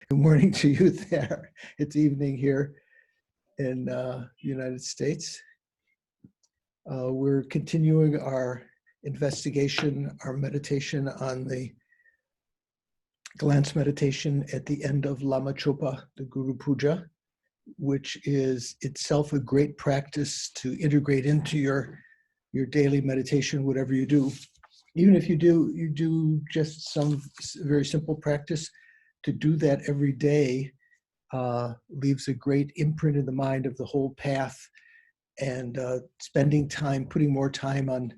Good morning to you there. It's evening here in the United States. We're continuing our investigation, our meditation on the glance meditation at the end of Lama Chopa, the Guru Puja, which is itself a great practice to integrate into your daily meditation, whatever you do. Even if you do just some very simple practice, to do that every day leaves a great imprint in the mind of the whole path, and spending time, putting more time on,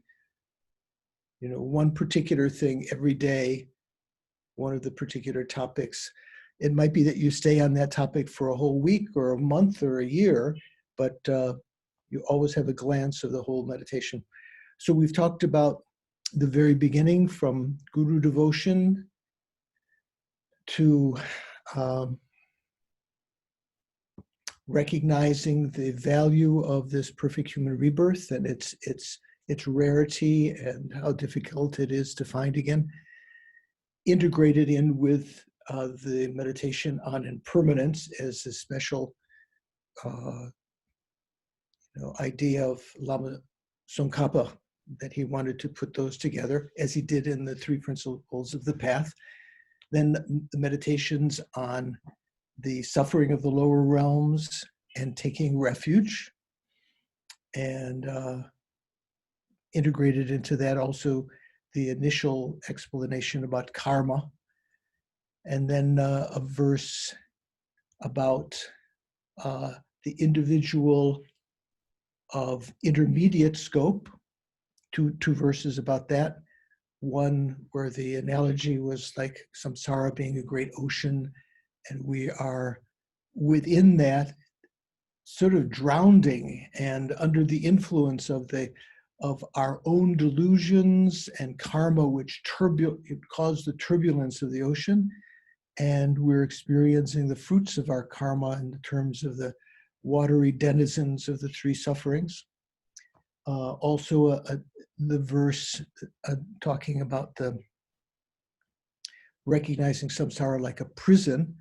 one particular thing every day, one of the particular topics. It might be that you stay on that topic for a whole week or a month or a year, but you always have a glance of the whole meditation. So we've talked about the very beginning, from Guru devotion to recognizing the value of this perfect human rebirth and its rarity and how difficult it is to find again, integrated in with the meditation on impermanence as a special idea of Lama Tsongkhapa, that he wanted to put those together, as he did in the three principles of the path. Then the meditations on the suffering of the lower realms and taking refuge, and integrated into that also the initial explanation about karma, and then a verse about the individual of intermediate scope, two verses about that. One where the analogy was like samsara being a great ocean, and we are within that sort of drowning and under the influence of our own delusions and karma, which cause the turbulence of the ocean, and we're experiencing the fruits of our karma in terms of the watery denizens of the three sufferings. Also the verse talking about the recognizing samsara like a prison,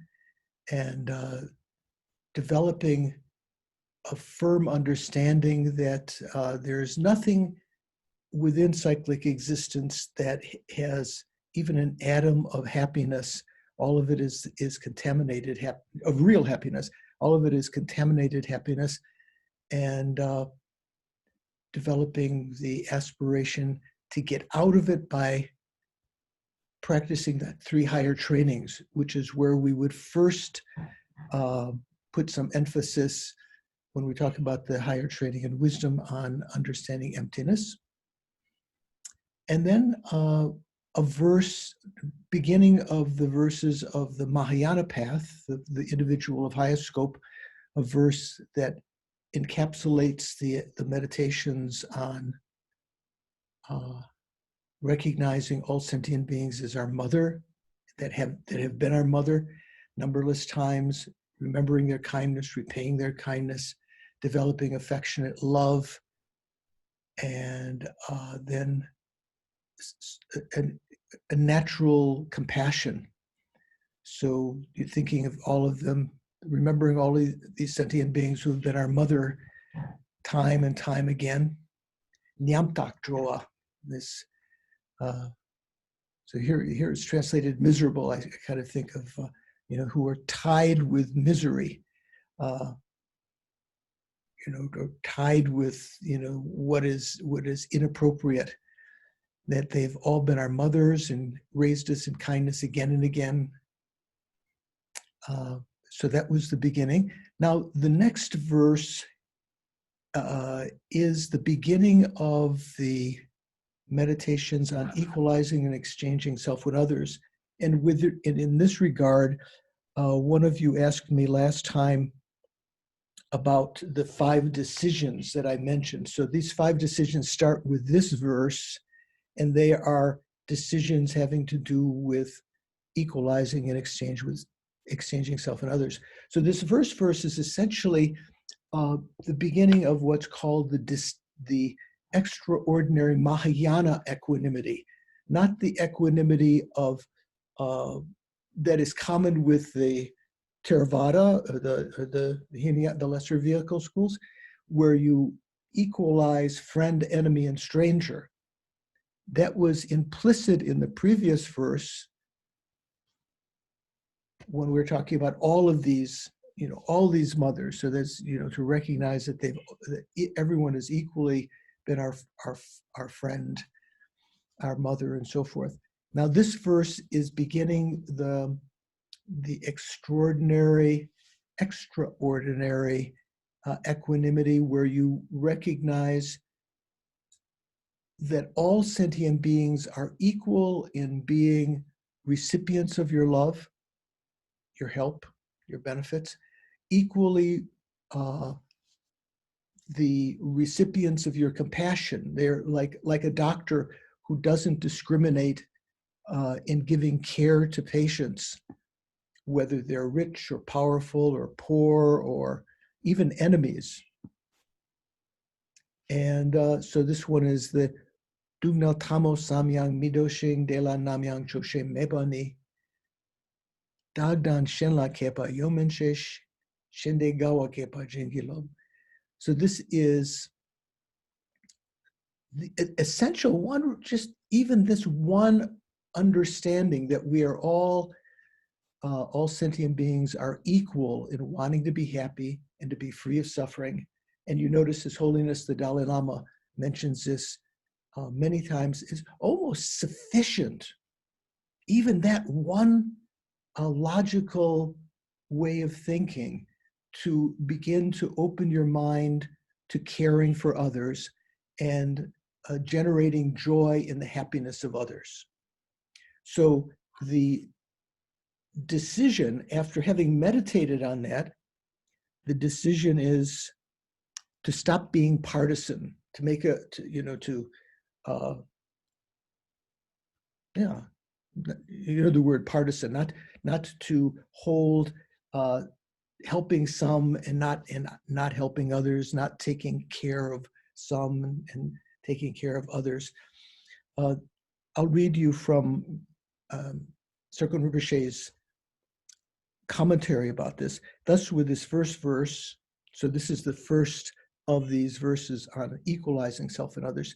and developing a firm understanding that there's nothing within cyclic existence that has even an atom of happiness. All of it is contaminated, of real happiness. All of it is contaminated happiness, and developing the aspiration to get out of it by practicing that three higher trainings, which is where we would first put some emphasis when we talk about the higher training in wisdom on understanding emptiness. And then a verse, beginning of the verses of the Mahayana path, the individual of highest scope, a verse that encapsulates the meditations on recognizing all sentient beings as our mother, that have been our mother numberless times, remembering their kindness, repaying their kindness, developing affectionate love, and then a natural compassion. So you're thinking of all of them, remembering all of these sentient beings who have been our mother time and time again. Nyamtak droa, this. So here it's translated miserable. I kind of think of who are tied with misery, or tied with what is inappropriate. That they've all been our mothers and raised us in kindness again and again. So that was the beginning. Now, the next verse is the beginning of the meditations on equalizing and exchanging self with others. And in this regard, one of you asked me last time about the 5 decisions that I mentioned. So these 5 decisions start with this verse, and they are decisions having to do with equalizing and exchanging self and others. So this first verse is essentially the beginning of what's called the extraordinary Mahayana equanimity, not the equanimity of that is common with the Theravada, the lesser vehicle schools, where you equalize friend, enemy, and stranger. That was implicit in the previous verse when we were talking about all of these, all these mothers. So that's, to recognize that everyone has equally been our friend, our mother, and so forth. Now this verse is beginning the extraordinary equanimity, where you recognize that all sentient beings are equal in being recipients of your love, your help, your benefits, equally the recipients of your compassion. They're like a doctor who doesn't discriminate in giving care to patients, whether they're rich or powerful or poor or even enemies. And so this one is the Dugnal Tamo Samyang Midoshing Dela Namyang Choshe Mebani Dagdan Shenla Kepa Yomenshesh Shende Gawa Kepa Jingilom. So this is the essential one, just even this one understanding that we are all sentient beings are equal in wanting to be happy and to be free of suffering. And you notice His Holiness the Dalai Lama mentions this many times, is almost sufficient. Even that one logical way of thinking to begin to open your mind to caring for others and generating joy in the happiness of others. So the decision, after having meditated on that, the decision is to stop being partisan, to make the word partisan, not to hold helping some and not helping others, not taking care of some and taking care of others. I'll read you from Serkon Rinpoche's commentary about this. Thus, with this first verse, so this is the first of these verses on equalizing self and others,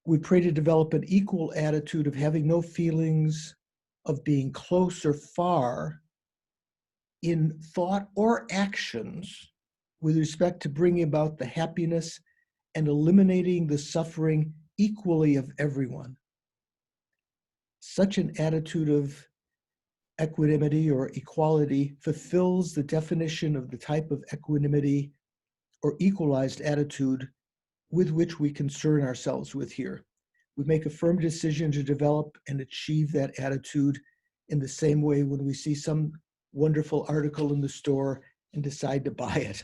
we pray to develop an equal attitude of having no feelings of being close or far in thought or actions with respect to bringing about the happiness and eliminating the suffering equally of everyone. Such an attitude of equanimity or equality fulfills the definition of the type of equanimity or equalized attitude with which we concern ourselves with here. We make a firm decision to develop and achieve that attitude in the same way when we see some wonderful article in the store and decide to buy it.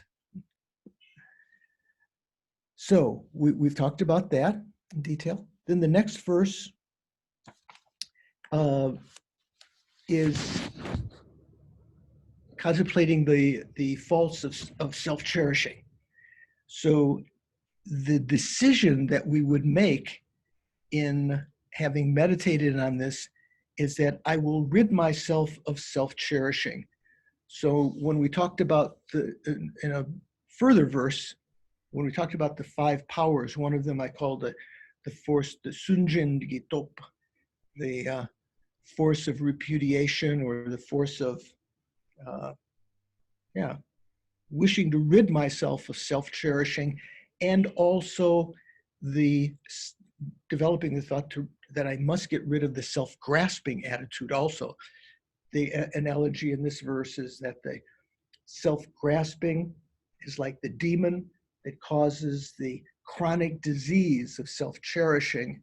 So we've talked about that in detail. Then the next verse is contemplating the faults of self-cherishing. So the decision that we would make in having meditated on this is that I will rid myself of self-cherishing. So when we talked about in a further verse, when we talked about the 5 powers, one of them I called the force, the Sunjin Gitop, the force of repudiation, or the force of wishing to rid myself of self-cherishing, and also the developing the thought that I must get rid of the self-grasping attitude also. The analogy in this verse is that the self-grasping is like the demon that causes the chronic disease of self-cherishing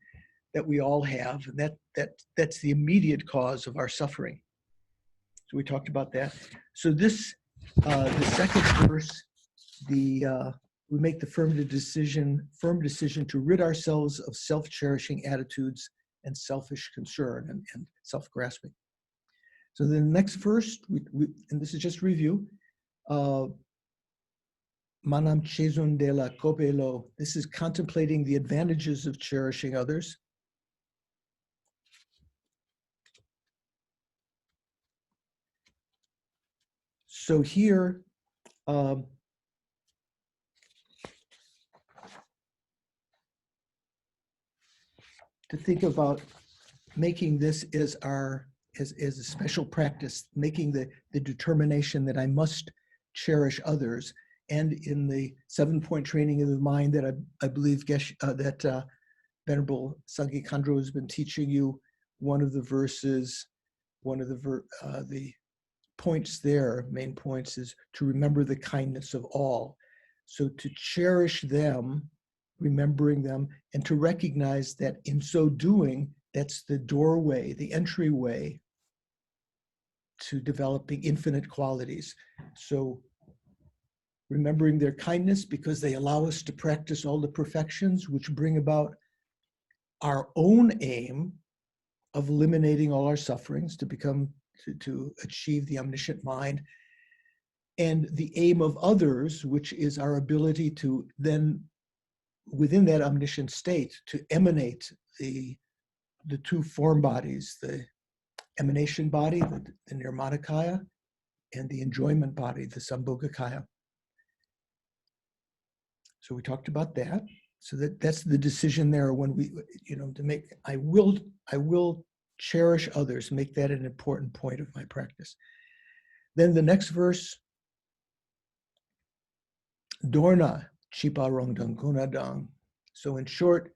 that we all have, and that's the immediate cause of our suffering. So we talked about that. So this, the second verse, we make the firm decision to rid ourselves of self-cherishing attitudes and selfish concern and self-grasping. So the next verse, and this is just review, Manam Chezun de la Kopelo. This is contemplating the advantages of cherishing others. So here, to think about making this as a special practice, making the determination that I must cherish others. And in the 7-point training of the mind that I believe that Venerable Sangye Khandro has been teaching you, one of the verses, the points there, main points, is to remember the kindness of all. So to cherish them, remembering them, and to recognize that in so doing, that's the doorway, the entryway to developing infinite qualities. So remembering their kindness because they allow us to practice all the perfections which bring about our own aim of eliminating all our sufferings to achieve the omniscient mind, and the aim of others, which is our ability to then, within that omniscient state, to emanate the two form bodies, the emanation body, the nirmanakaya, and the enjoyment body, the sambhogakaya. So we talked about that. So that's the decision there when we, to make, I will cherish others, make that an important point of my practice. Then the next verse, Dorna Chipa Rongdang Gunadang. So in short,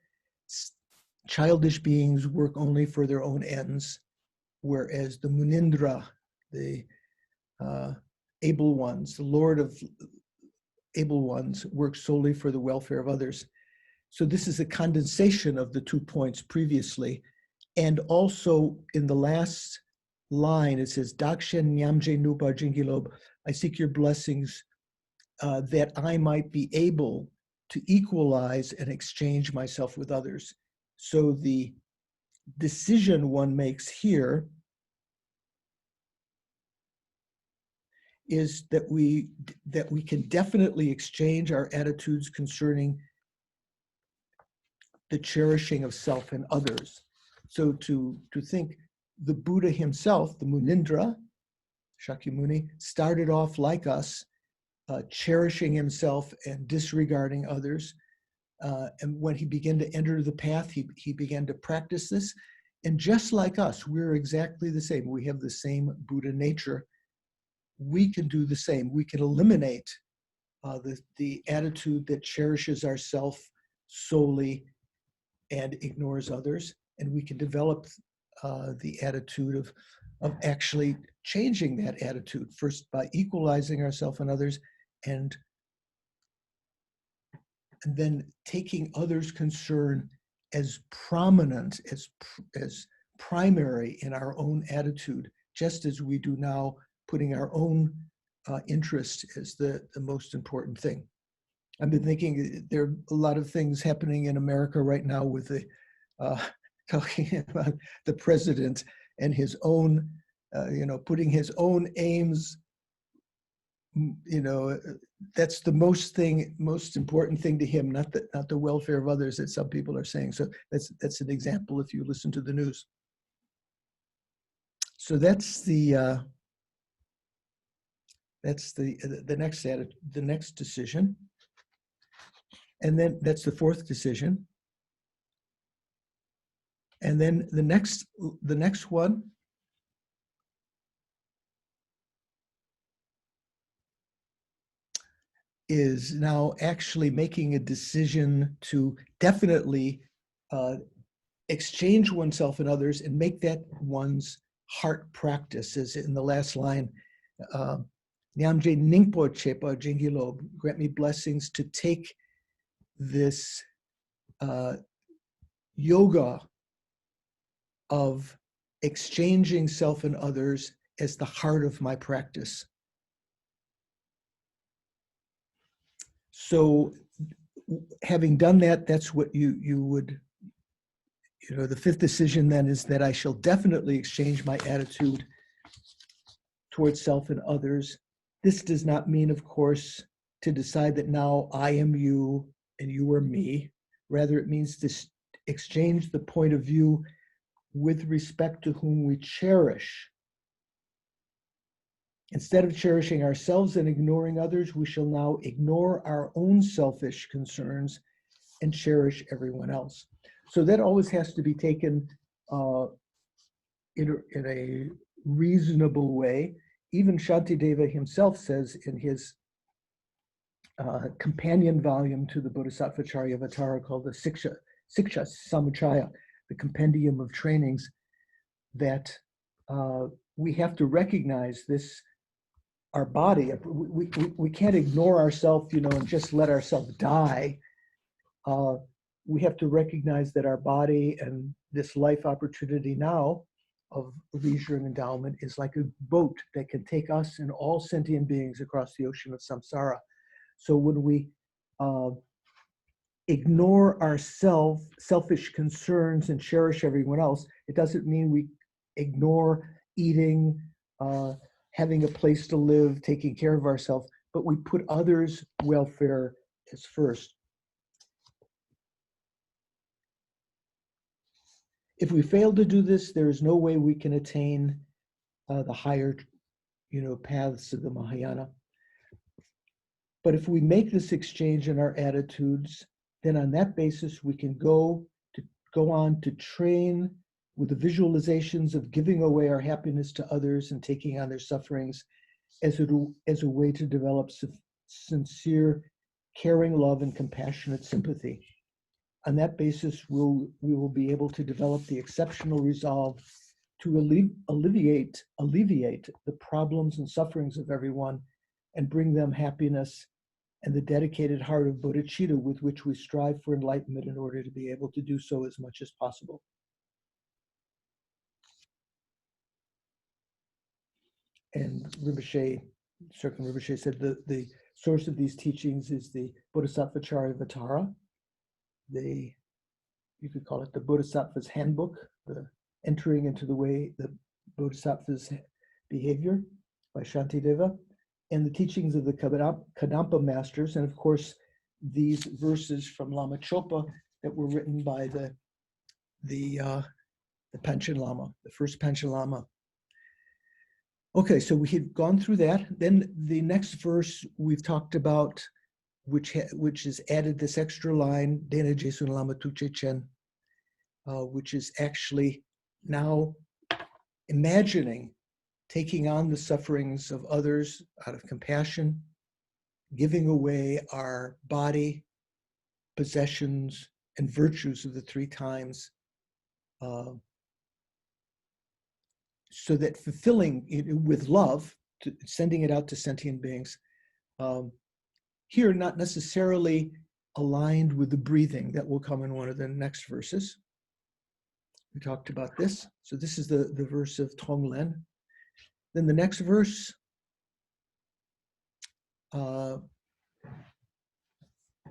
childish beings work only for their own ends, whereas the Munindra, the able ones, the Lord of able ones, work solely for the welfare of others. So this is a condensation of the 2 points previously. And also in the last line, it says, Dakshen Nyamje Nupa Jingilob, I seek your blessings that I might be able to equalize and exchange myself with others. So the decision one makes here is that we can definitely exchange our attitudes concerning the cherishing of self and others. So to think the Buddha himself, the Munindra, Shakyamuni, started off like us, cherishing himself and disregarding others. And when he began to enter the path, he began to practice this. And just like us, we're exactly the same. We have the same Buddha nature. We can do the same. We can eliminate the attitude that cherishes ourself solely and ignores others. And we can develop the attitude of actually changing that attitude, first by equalizing ourselves and others, and then taking others' concern as prominent, as primary in our own attitude, just as we do now, putting our own interest as the most important thing. I've been thinking there are a lot of things happening in America right now with the talking about the president and his own, putting his own aims. That's the most important thing to him, not the welfare of others that some people are saying. So that's an example if you listen to the news. So that's the next decision. And then that's the 4th decision. And then the next one is now actually making a decision to definitely exchange oneself and others and make that one's heart practice, as in the last line, Nyamje Ningpo Chepa Jingilo, grant me blessings to take this yoga of exchanging self and others as the heart of my practice. So having done that, that's what you would, the 5th decision then is that I shall definitely exchange my attitude towards self and others. This does not mean, of course, to decide that now I am you and you are me. Rather, it means to exchange the point of view with respect to whom we cherish Instead of cherishing ourselves and ignoring others, we shall now ignore our own selfish concerns and cherish everyone else. So that always has to be taken in a reasonable way. Even Shantideva himself says in his companion volume to the Bodhisattva Charyavatara called the Siksha Samuchaya, the compendium of trainings, that we have to recognize this, our body. We can't ignore ourselves, and just let ourselves die. We have to recognize that our body and this life opportunity now of leisure and endowment is like a boat that can take us and all sentient beings across the ocean of samsara. So when we ignore our selfish concerns and cherish everyone else, it doesn't mean we ignore eating, having a place to live, taking care of ourselves, but we put others' welfare as first. If we fail to do this, there is no way we can attain the higher, paths of the Mahayana. But if we make this exchange in our attitudes, then on that basis we can go on to train with the visualizations of giving away our happiness to others and taking on their sufferings as a way to develop sincere, caring love and compassionate sympathy. On that basis, we will be able to develop the exceptional resolve to alleviate the problems and sufferings of everyone and bring them happiness and the dedicated heart of bodhicitta with which we strive for enlightenment in order to be able to do so as much as possible. And Serkan Rinpoche said the source of these teachings is the Bodhisattva Charyavatara. You could call it the Bodhisattva's Handbook, the entering into the way the Bodhisattva's behavior by Shantideva, and the teachings of the Kadampa masters, and of course these verses from Lama Chopa that were written by the Panchen Lama, the first Panchen Lama. Okay, so we had gone through that. Then the next verse we've talked about, which has added this extra line, Dena Jesun Lama Tuche Chen, which is actually now imagining taking on the sufferings of others out of compassion, giving away our body, possessions, and virtues of the three times, so that fulfilling it with love, sending it out to sentient beings, here not necessarily aligned with the breathing that will come in one of the next verses. We talked about this. So this is the verse of Tonglen. Then the next verse,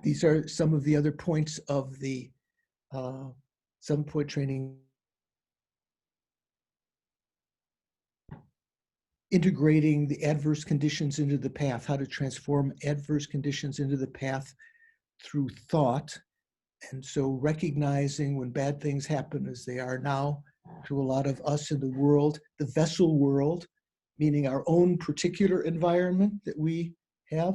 these are some of the other points of the 7-point training. Integrating the adverse conditions into the path, how to transform adverse conditions into the path through thought. And so recognizing when bad things happen, as they are now to a lot of us in the world, the vessel world, meaning our own particular environment that we have,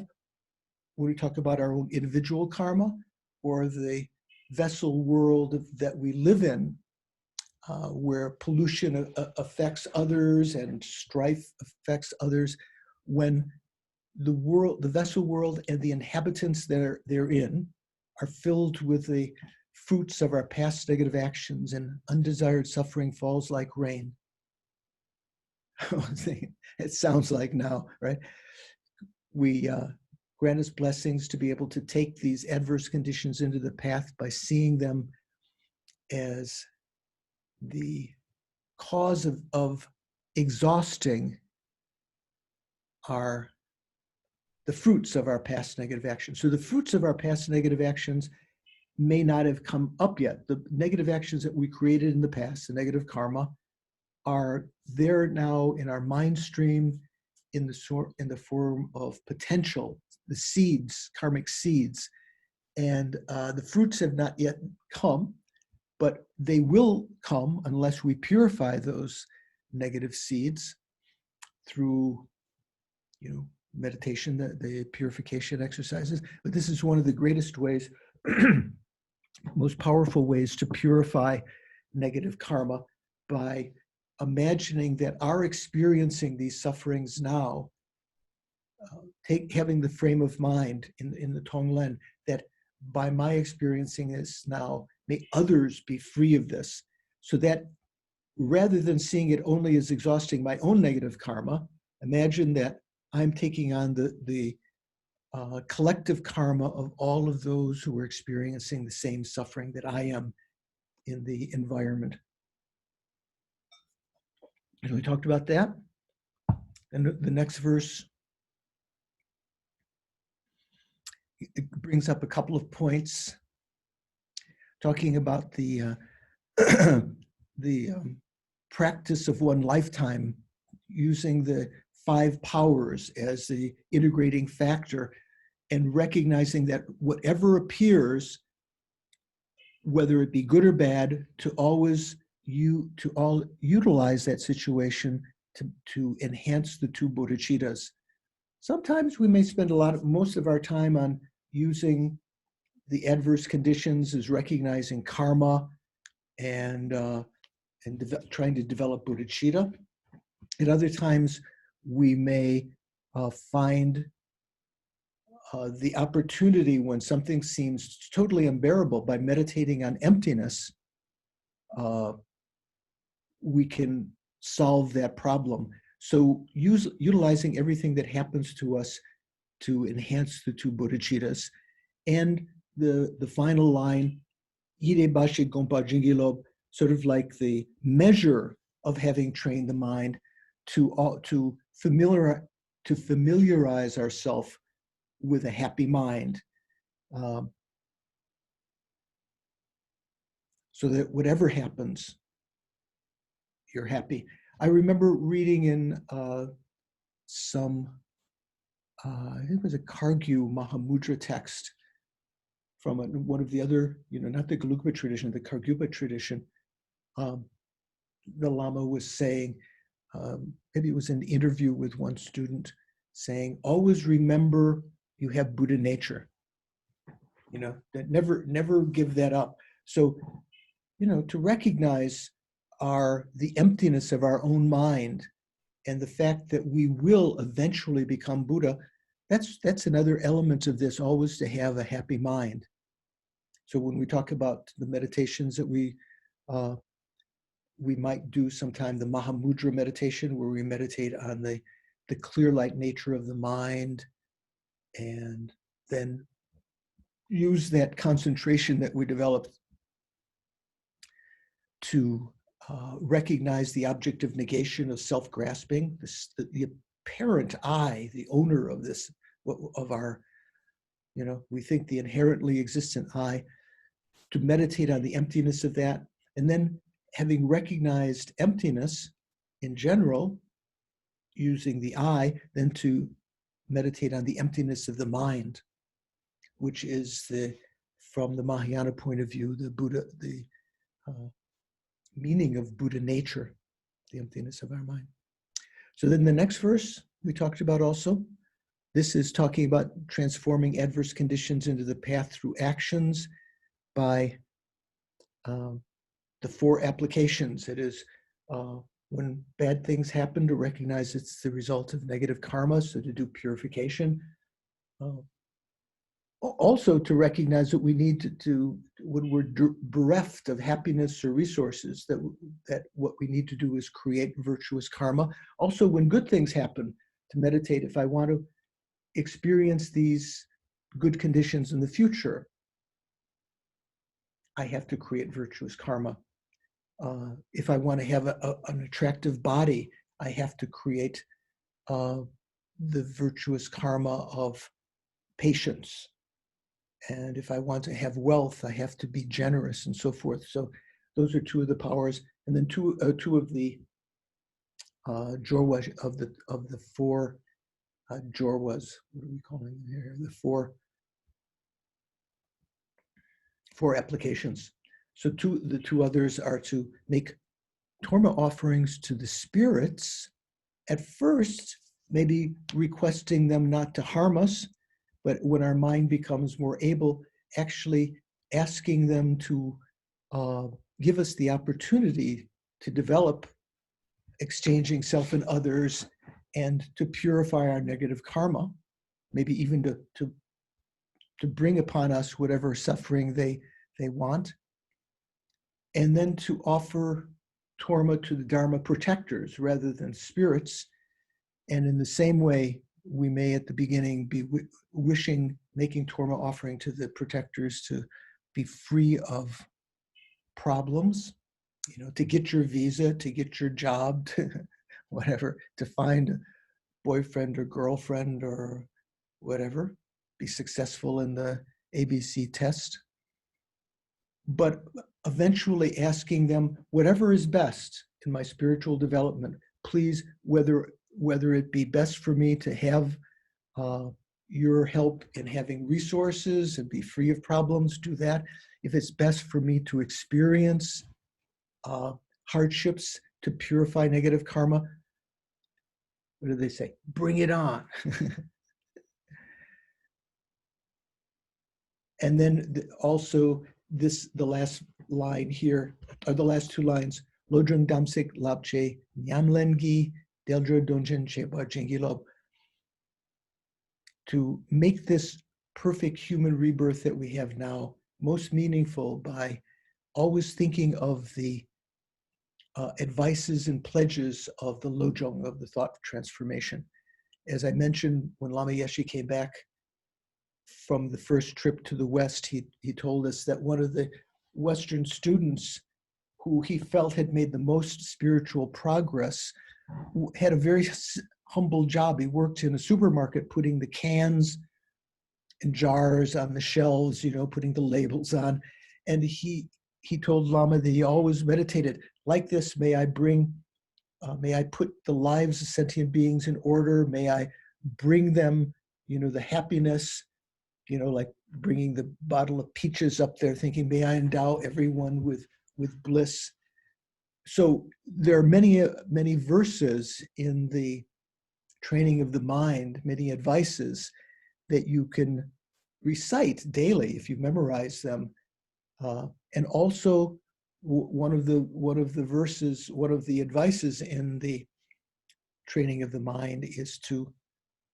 when we talk about our own individual karma, or the vessel world that we live in, where pollution affects others and strife affects others, when the vessel world and the inhabitants therein are filled with the fruits of our past negative actions, and undesired suffering falls like rain. It sounds like now, right? We grant us blessings to be able to take these adverse conditions into the path by seeing them as the cause of exhausting the fruits of our past negative actions. So the fruits of our past negative actions may not have come up yet. The negative actions that we created in the past, the negative karma, are there now in our mind stream in the form of potential, the seeds, karmic seeds. And the fruits have not yet come, but they will come unless we purify those negative seeds through meditation, the purification exercises. But this is one of the greatest ways, most powerful ways to purify negative karma, by imagining that our experiencing these sufferings now, having the frame of mind in the Tonglen, that by my experiencing this now, may others be free of this. So that rather than seeing it only as exhausting my own negative karma, imagine that I'm taking on the collective karma of all of those who are experiencing the same suffering that I am in the environment. And we talked about that. And the next verse, it brings up a couple of points talking about the practice of one lifetime, using the 5 powers as the integrating factor, and recognizing that whatever appears, whether it be good or bad, to always utilize that situation to enhance the 2 bodhicittas. Sometimes we may spend most of our time on using the adverse conditions as recognizing karma and trying to develop bodhicitta. At other times, we may find the opportunity, when something seems totally unbearable, by meditating on emptiness, we can solve that problem. So utilizing everything that happens to us to enhance the 2 bodhicittas. And the final line, Ire Bashi Gompa Jingilob, sort of like the measure of having trained the mind to familiarize ourselves with a happy mind, so that whatever happens, you're happy. I remember reading in I think it was a Kargyu Mahamudra text from one of the other, not the Gelugpa tradition, the Kargyupa tradition. The Lama was saying, maybe it was an interview with one student, saying, always remember you have Buddha nature, that never give that up. So, to recognize the emptiness of our own mind and the fact that we will eventually become Buddha, that's another element of this, always to have a happy mind. So when we talk about the meditations that we might do sometime, the Mahamudra meditation, where we meditate on the clear light nature of the mind, and then use that concentration that we developed to recognize the object of negation of self-grasping, the apparent I, the owner of this, of our, we think the inherently existent I, to meditate on the emptiness of that. And then, having recognized emptiness in general, using the I, then to meditate on the emptiness of the mind, which is from the Mahayana point of view, the Buddha, the meaning of Buddha nature, the emptiness of our mind. So then the next verse we talked about also, this is talking about transforming adverse conditions into the path through actions by the 4 applications. It is when bad things happen, to recognize it's the result of negative karma, so to do purification. Also to recognize that we need to when we're bereft of happiness or resources, that what we need to do is create virtuous karma. Also, when good things happen, to meditate, if I want to experience these good conditions in the future, I have to create virtuous karma. If I want to have an attractive body, I have to create the virtuous karma of patience. And if I want to have wealth, I have to be generous, and so forth. So those are 2 of the powers, and then two of the jorwas of the 4 jorwas. What are we calling them here? The four applications. So the 2 others are to make torma offerings to the spirits, at first maybe requesting them not to harm us, but when our mind becomes more able, actually asking them to give us the opportunity to develop exchanging self and others and to purify our negative karma, maybe even to bring upon us whatever suffering they want, and then to offer torma to the Dharma protectors rather than spirits. And in the same way, we may at the beginning be making torma offering to the protectors to be free of problems, to get your visa, to get your job, to whatever, to find a boyfriend or girlfriend or whatever, be successful in the ABC test. But eventually asking them, whatever is best in my spiritual development, please, whether it be best for me to have your help in having resources and be free of problems, do that. If it's best for me to experience hardships to purify negative karma, what do they say? Bring it on. And then also the last line here, or the last two lines, Lodrung damsik labche nyamlengi deldra donjen cheba jengilob. To make this perfect human rebirth that we have now most meaningful by always thinking of the advices and pledges of the Lojong, of the thought transformation. As I mentioned, when Lama Yeshe came back from the first trip to the West, he told us that one of the Western students who he felt had made the most spiritual progress had a very humble job. He worked in a supermarket putting the cans and jars on the shelves, putting the labels on. And he told Lama that he always meditated, like this, may I put the lives of sentient beings in order, may I bring them, the happiness, like bringing the bottle of peaches up there, thinking, may I endow everyone with bliss. So there are many verses in the training of the mind, many advices that you can recite daily if you memorize them. And also one of the verses, one of the advices in the training of the mind is to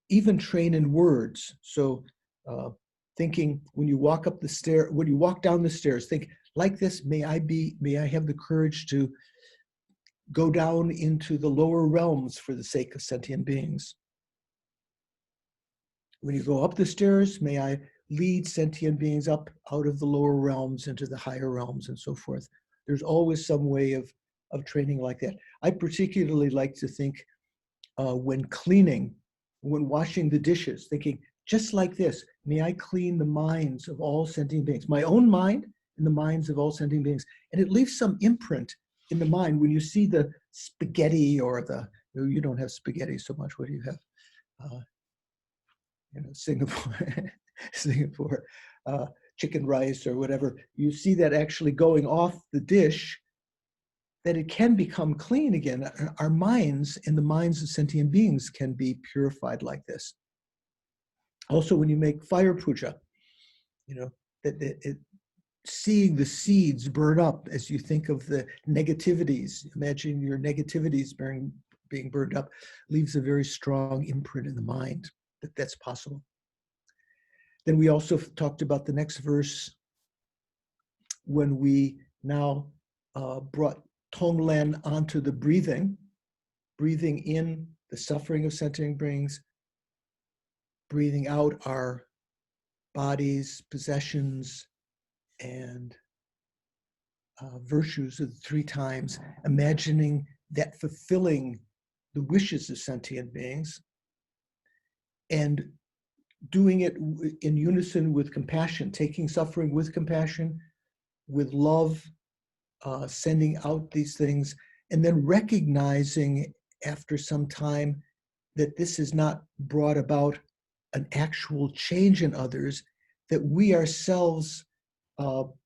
even train in words. So thinking when you walk down the stairs, think like this, may I have the courage to go down into the lower realms for the sake of sentient beings. When you go up the stairs, may I lead sentient beings up out of the lower realms into the higher realms and so forth. There's always some way of training like that. I particularly like to think when cleaning, when washing the dishes, thinking just like this, may I clean the minds of all sentient beings, my own mind and the minds of all sentient beings. And it leaves some imprint in the mind when you see the spaghetti or you don't have spaghetti so much, what do you have? Singapore chicken rice or whatever, you see that actually going off the dish, that it can become clean again. Our minds and the minds of sentient beings can be purified like this. Also, when you make fire puja, seeing the seeds burn up as you think of the negativities, imagine your negativities being burned up, leaves a very strong imprint in the mind that's possible. Then we also talked about the next verse when we now brought Tonglen onto the breathing in the suffering of sentient beings, breathing out our bodies, possessions, and virtues of the three times, imagining that fulfilling the wishes of sentient beings, and doing it in unison with compassion, taking suffering with compassion, with love, sending out these things, and then recognizing after some time that this has not brought about an actual change in others, that we ourselves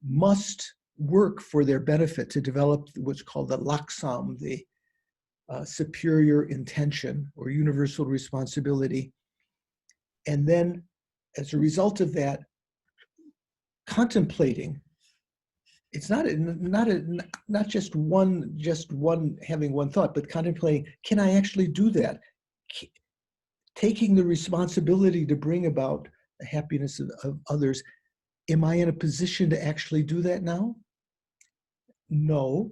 must work for their benefit to develop what's called the laksam, the superior intention or universal responsibility. And then as a result of that, contemplating, it's not just one having one thought, but contemplating, can I actually do that? Taking the responsibility to bring about the happiness of others. Am I in a position to actually do that now? No,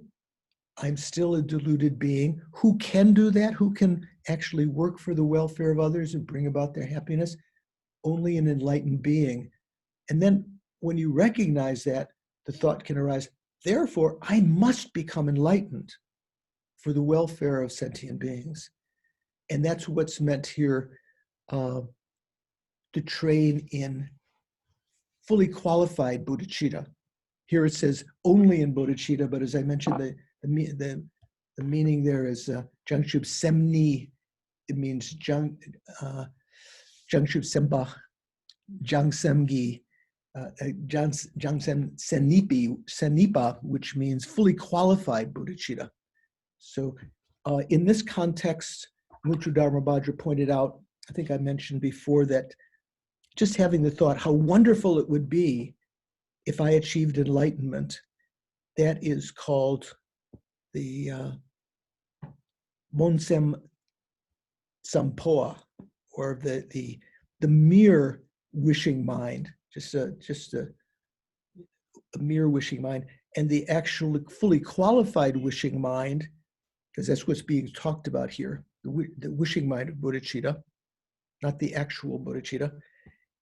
I'm still a deluded being. Who can do that? Who can actually work for the welfare of others and bring about their happiness? Only an enlightened being. And then when you recognize that, the thought can arise, therefore, I must become enlightened for the welfare of sentient beings. And that's what's meant here, to train in fully qualified bodhicitta. Here it says only in bodhicitta, but as I mentioned, the meaning there is jangshub semni. It means jangshub semba, jangsemgi, jangsem senipa, which means fully qualified bodhicitta. So in this context, Muttru Dharmabhadra pointed out, I think I mentioned before, that just having the thought how wonderful it would be if I achieved enlightenment, that is called the Monsem Sampoa, or the mere wishing mind, just a mere wishing mind, and the actual fully qualified wishing mind, because that's what's being talked about here, the wishing mind of bodhicitta, not the actual bodhicitta,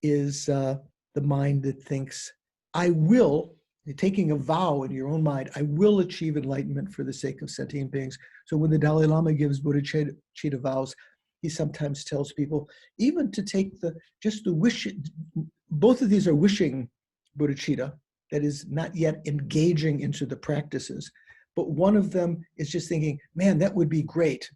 is the mind that thinks, I will, you're taking a vow in your own mind, I will achieve enlightenment for the sake of sentient beings. So when the Dalai Lama gives bodhicitta vows, he sometimes tells people, even to take just the wish, both of these are wishing bodhicitta, that is not yet engaging into the practices, but one of them is just thinking, man, that would be great.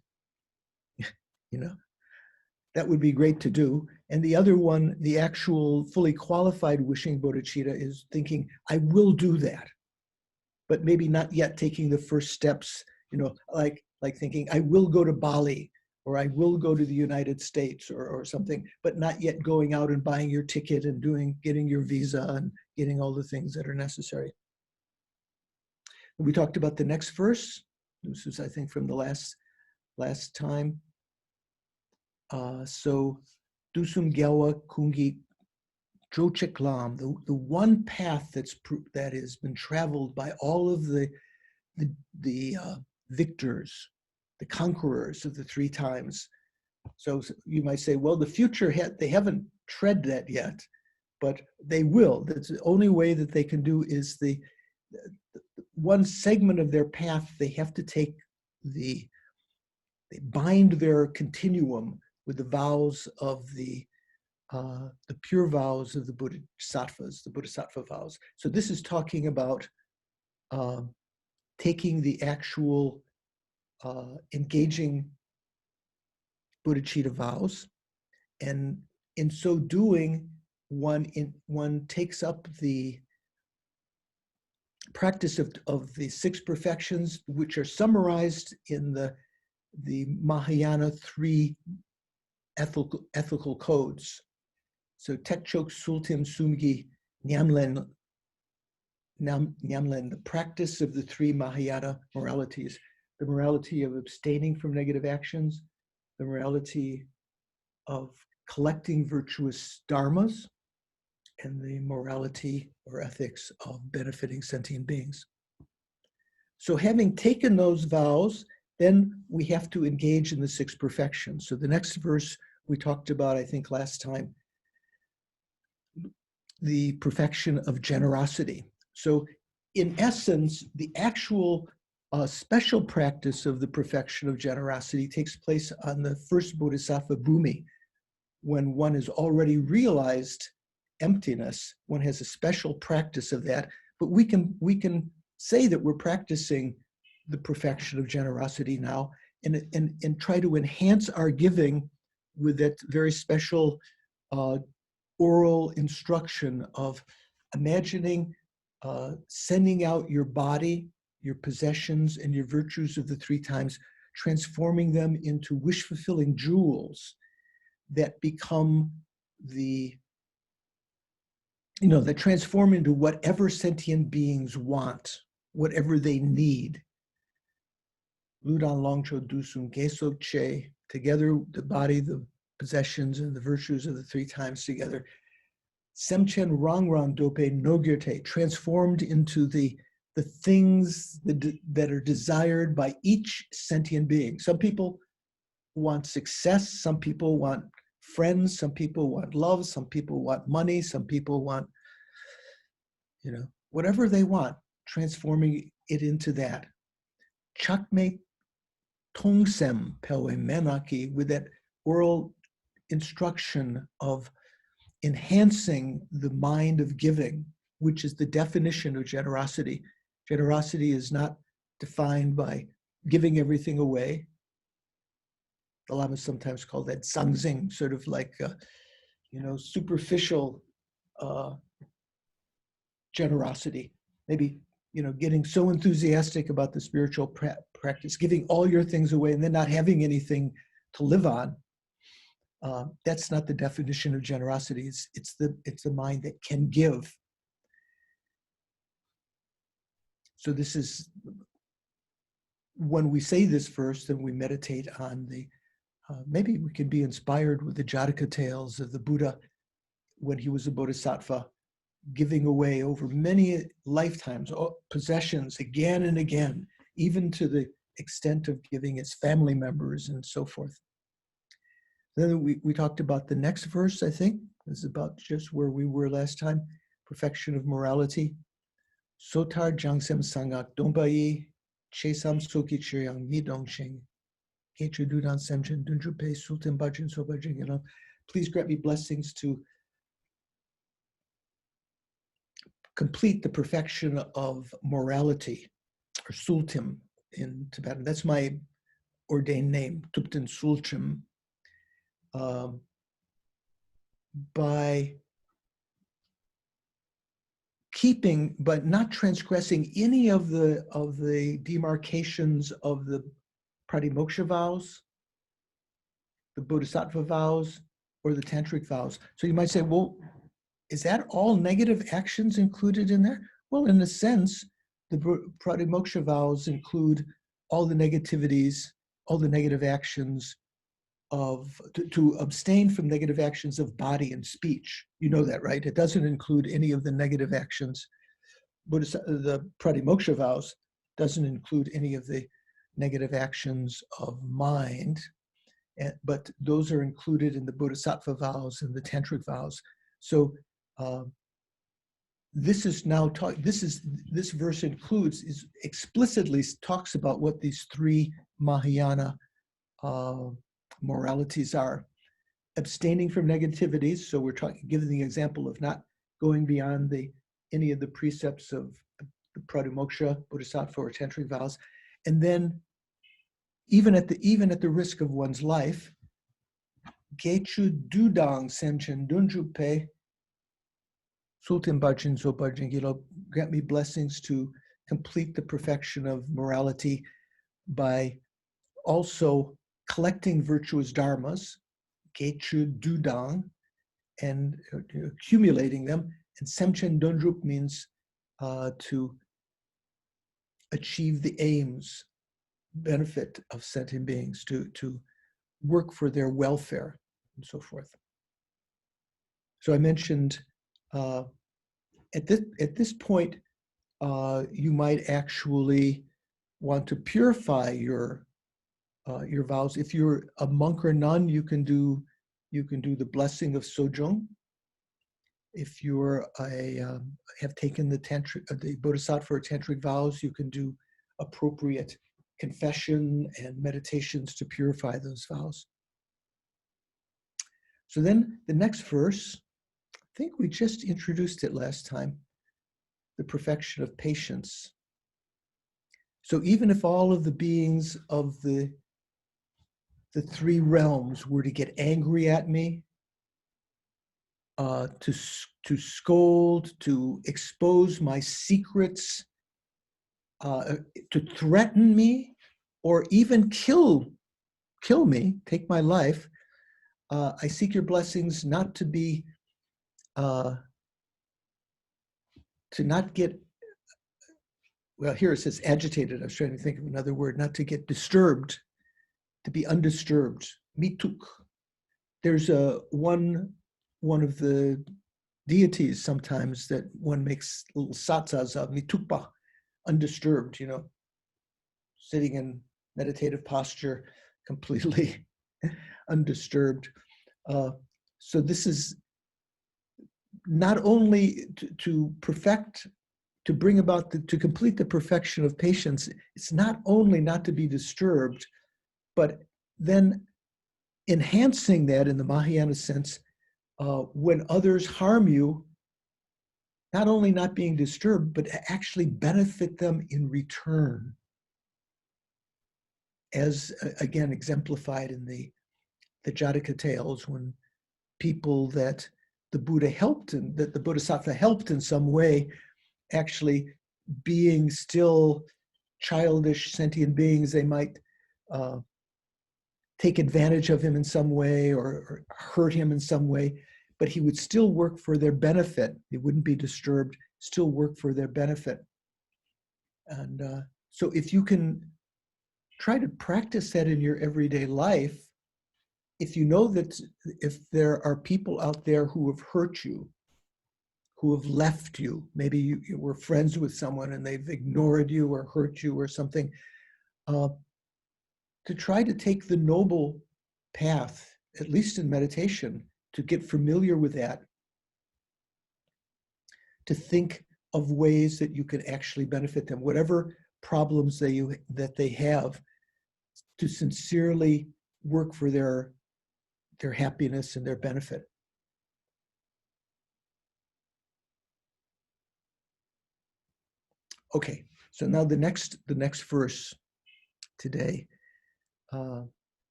That would be great to do. And the other one, the actual fully qualified wishing bodhicitta, is thinking, I will do that, but maybe not yet taking the first steps, like thinking, I will go to Bali, or I will go to the United States, or something, but not yet going out and buying your ticket and getting your visa and getting all the things that are necessary. We talked about the next verse. This is, I think, from the last time. So, Dusum Gyawa Kungi Drocheklam, the one path that has been traveled by all of the victors, the conquerors of the three times. So you might say, well, the future, they haven't tread that yet, but they will. That's the only way that they can do is the one segment of their path. They have to take they bind their continuum with the vows of the pure vows of the Bodhisattvas, the Bodhisattva vows. So this is talking about taking the actual engaging bodhicitta vows, and in so doing, one takes up the practice of the six perfections, which are summarized in the Mahayana three ethical codes. So Tekchok Sultim Sumgi Nyamlen, the practice of the three Mahayana moralities, the morality of abstaining from negative actions, the morality of collecting virtuous dharmas, and the morality or ethics of benefiting sentient beings. So having taken those vows, then we have to engage in the six perfections. So the next verse we talked about, I think last time, the perfection of generosity. So in essence, the actual special practice of the perfection of generosity takes place on the first Bodhisattva bhumi, when one has already realized emptiness. One has a special practice of that, but we can say that we're practicing the perfection of generosity now, and try to enhance our giving with that very special oral instruction of imagining sending out your body, your possessions, and your virtues of the three times transforming them into wish-fulfilling jewels that become that transform into whatever sentient beings want, whatever they need. Ludan Longcho Dusun Gesok Che, together the body, the possessions, and the virtues of the three times together. Semchen Rangran Dope Nogirte, transformed into the things that are desired by each sentient being. Some people want success, some people want friends, some people want love, some people want money, some people want, whatever they want, transforming it into that. Chakme Tongsem Pelwe Menaki, with that oral instruction of enhancing the mind of giving, which is the definition of generosity. Generosity is not defined by giving everything away. The Lama sometimes call that zangzing, sort of like, superficial generosity. Maybe, getting so enthusiastic about the spiritual practice, giving all your things away and then not having anything to live on. That's not the definition of generosity. It's the mind that can give. So this is, when we say this first, then we meditate on maybe we can be inspired with the Jataka tales of the Buddha when he was a bodhisattva, giving away over many lifetimes, possessions again and again, even to the extent of giving his family members and so forth. Then we talked about the next verse, I think. This is about just where we were last time. Perfection of morality. Sotar jangsem sangak dombayi, chesam soki chiryang midongshing. Dudan semchen dunjupe sultan bajin sobajing. Please grant me blessings to complete the perfection of morality, or sultim in Tibetan. That's my ordained name, Tupten Sulchim. By keeping, but not transgressing any of the demarcations of the pratimoksha vows, the bodhisattva vows, or the tantric vows. So you might say, well, is that all negative actions included in there? Well, in a sense, the pratimoksha vows include all the negativities, all the negative actions to abstain from negative actions of body and speech. You know that, right? It doesn't include any of the negative actions. The pratimoksha vows doesn't include any of the negative actions of mind, but those are included in the bodhisattva vows and the tantric vows. So this verse explicitly talks about what these three Mahayana moralities are. Abstaining from negativities, so we're giving the example of not going beyond any of the precepts of the pratimoksha, bodhisattva, or tantric vows, and then even at the risk of one's life, gechu dudang semchen dunjupe sultan bajin so bajin, grant me blessings to complete the perfection of morality by also collecting virtuous dharmas, gechu dudang, and accumulating them. And semchen dondrup means to achieve the aims, benefit of sentient beings, to work for their welfare and so forth. So I mentioned at this point, you might actually want to purify your vows. If you're a monk or nun, you can do the blessing of sojung. If you're have taken the bodhisattva or tantric vows, you can do appropriate confession and meditations to purify those vows. So then the next verse, I think we just introduced it last time, the perfection of patience. So even if all of the beings of the three realms were to get angry at me, to scold, to expose my secrets, to threaten me, or even kill me, take my life, I seek your blessings not to be, to not get, well, here it says agitated. I was trying to think of another word, not to get disturbed, to be undisturbed. Mituk. There's one of the deities sometimes that one makes little satsas of, mitukpa, undisturbed, sitting in meditative posture, completely undisturbed. So this is not only to perfect, to bring about, to complete the perfection of patience. It's not only not to be disturbed, but then enhancing that in the Mahayana sense, when others harm you, not only not being disturbed, but actually benefit them in return. As again exemplified in the Jataka tales, when people that the Buddha helped and that the Bodhisattva helped in some way, actually being still childish sentient beings, they might take advantage of him in some way or hurt him in some way, but he would still work for their benefit. He wouldn't be disturbed, still work for their benefit. And so if you can try to practice that in your everyday life, if you know that if there are people out there who have hurt you, who have left you, maybe you were friends with someone and they've ignored you or hurt you or something, to try to take the noble path, at least in meditation, to get familiar with that, to think of ways that you can actually benefit them, whatever problems that they have, to sincerely work for their happiness and their benefit. Okay, so now the next verse today.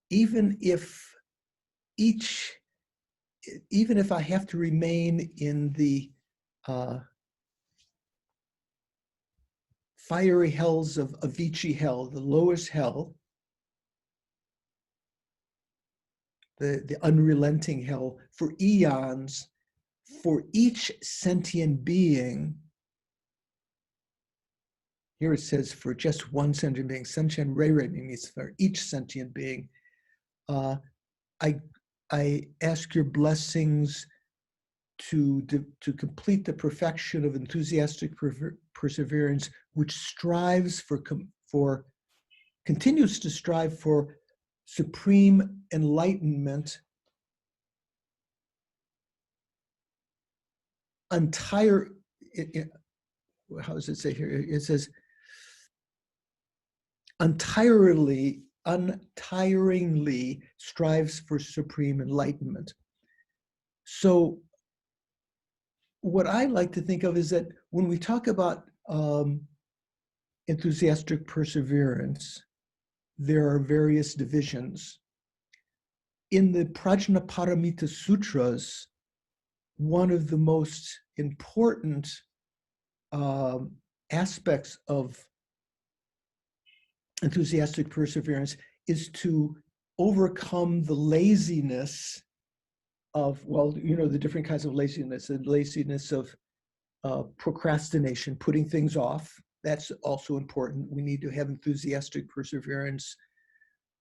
Even if I have to remain in the fiery hells of Avicii hell, the lowest hell, the unrelenting hell, for eons, for each sentient being. Here it says for just one sentient being. Sentient Rei means for each sentient being. I ask your blessings to complete the perfection of enthusiastic perseverance, which strives continues to strive for supreme enlightenment, how does it say here? It says, untiringly strives for supreme enlightenment. So what I like to think of is that when we talk about enthusiastic perseverance, there are various divisions. In the Prajnaparamita Sutras, one of the most important aspects of enthusiastic perseverance is to overcome the laziness of, the different kinds of laziness, the laziness of procrastination, putting things off. That's also important. We need to have enthusiastic perseverance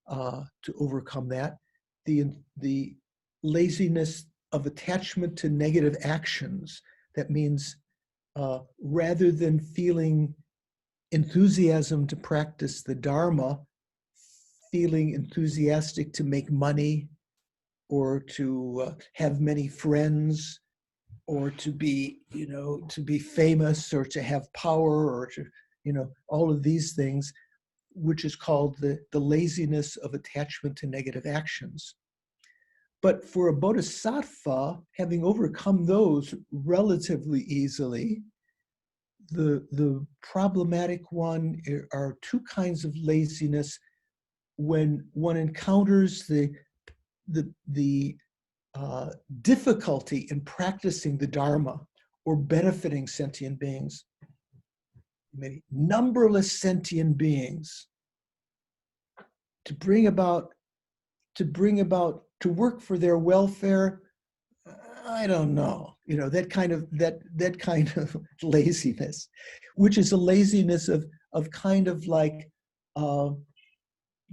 to overcome that. The laziness of attachment to negative actions. That means rather than feeling enthusiasm to practice the Dharma, feeling enthusiastic to make money or to have many friends or to be, to be famous or to have power or to, all of these things, which is called the laziness of attachment to negative actions. But for a bodhisattva, having overcome those relatively easily, the problematic one are two kinds of laziness. When one encounters the difficulty in practicing the Dharma or benefiting sentient beings. many numberless sentient beings to work for their welfare. I don't know, that kind of laziness, which is a laziness of kind of like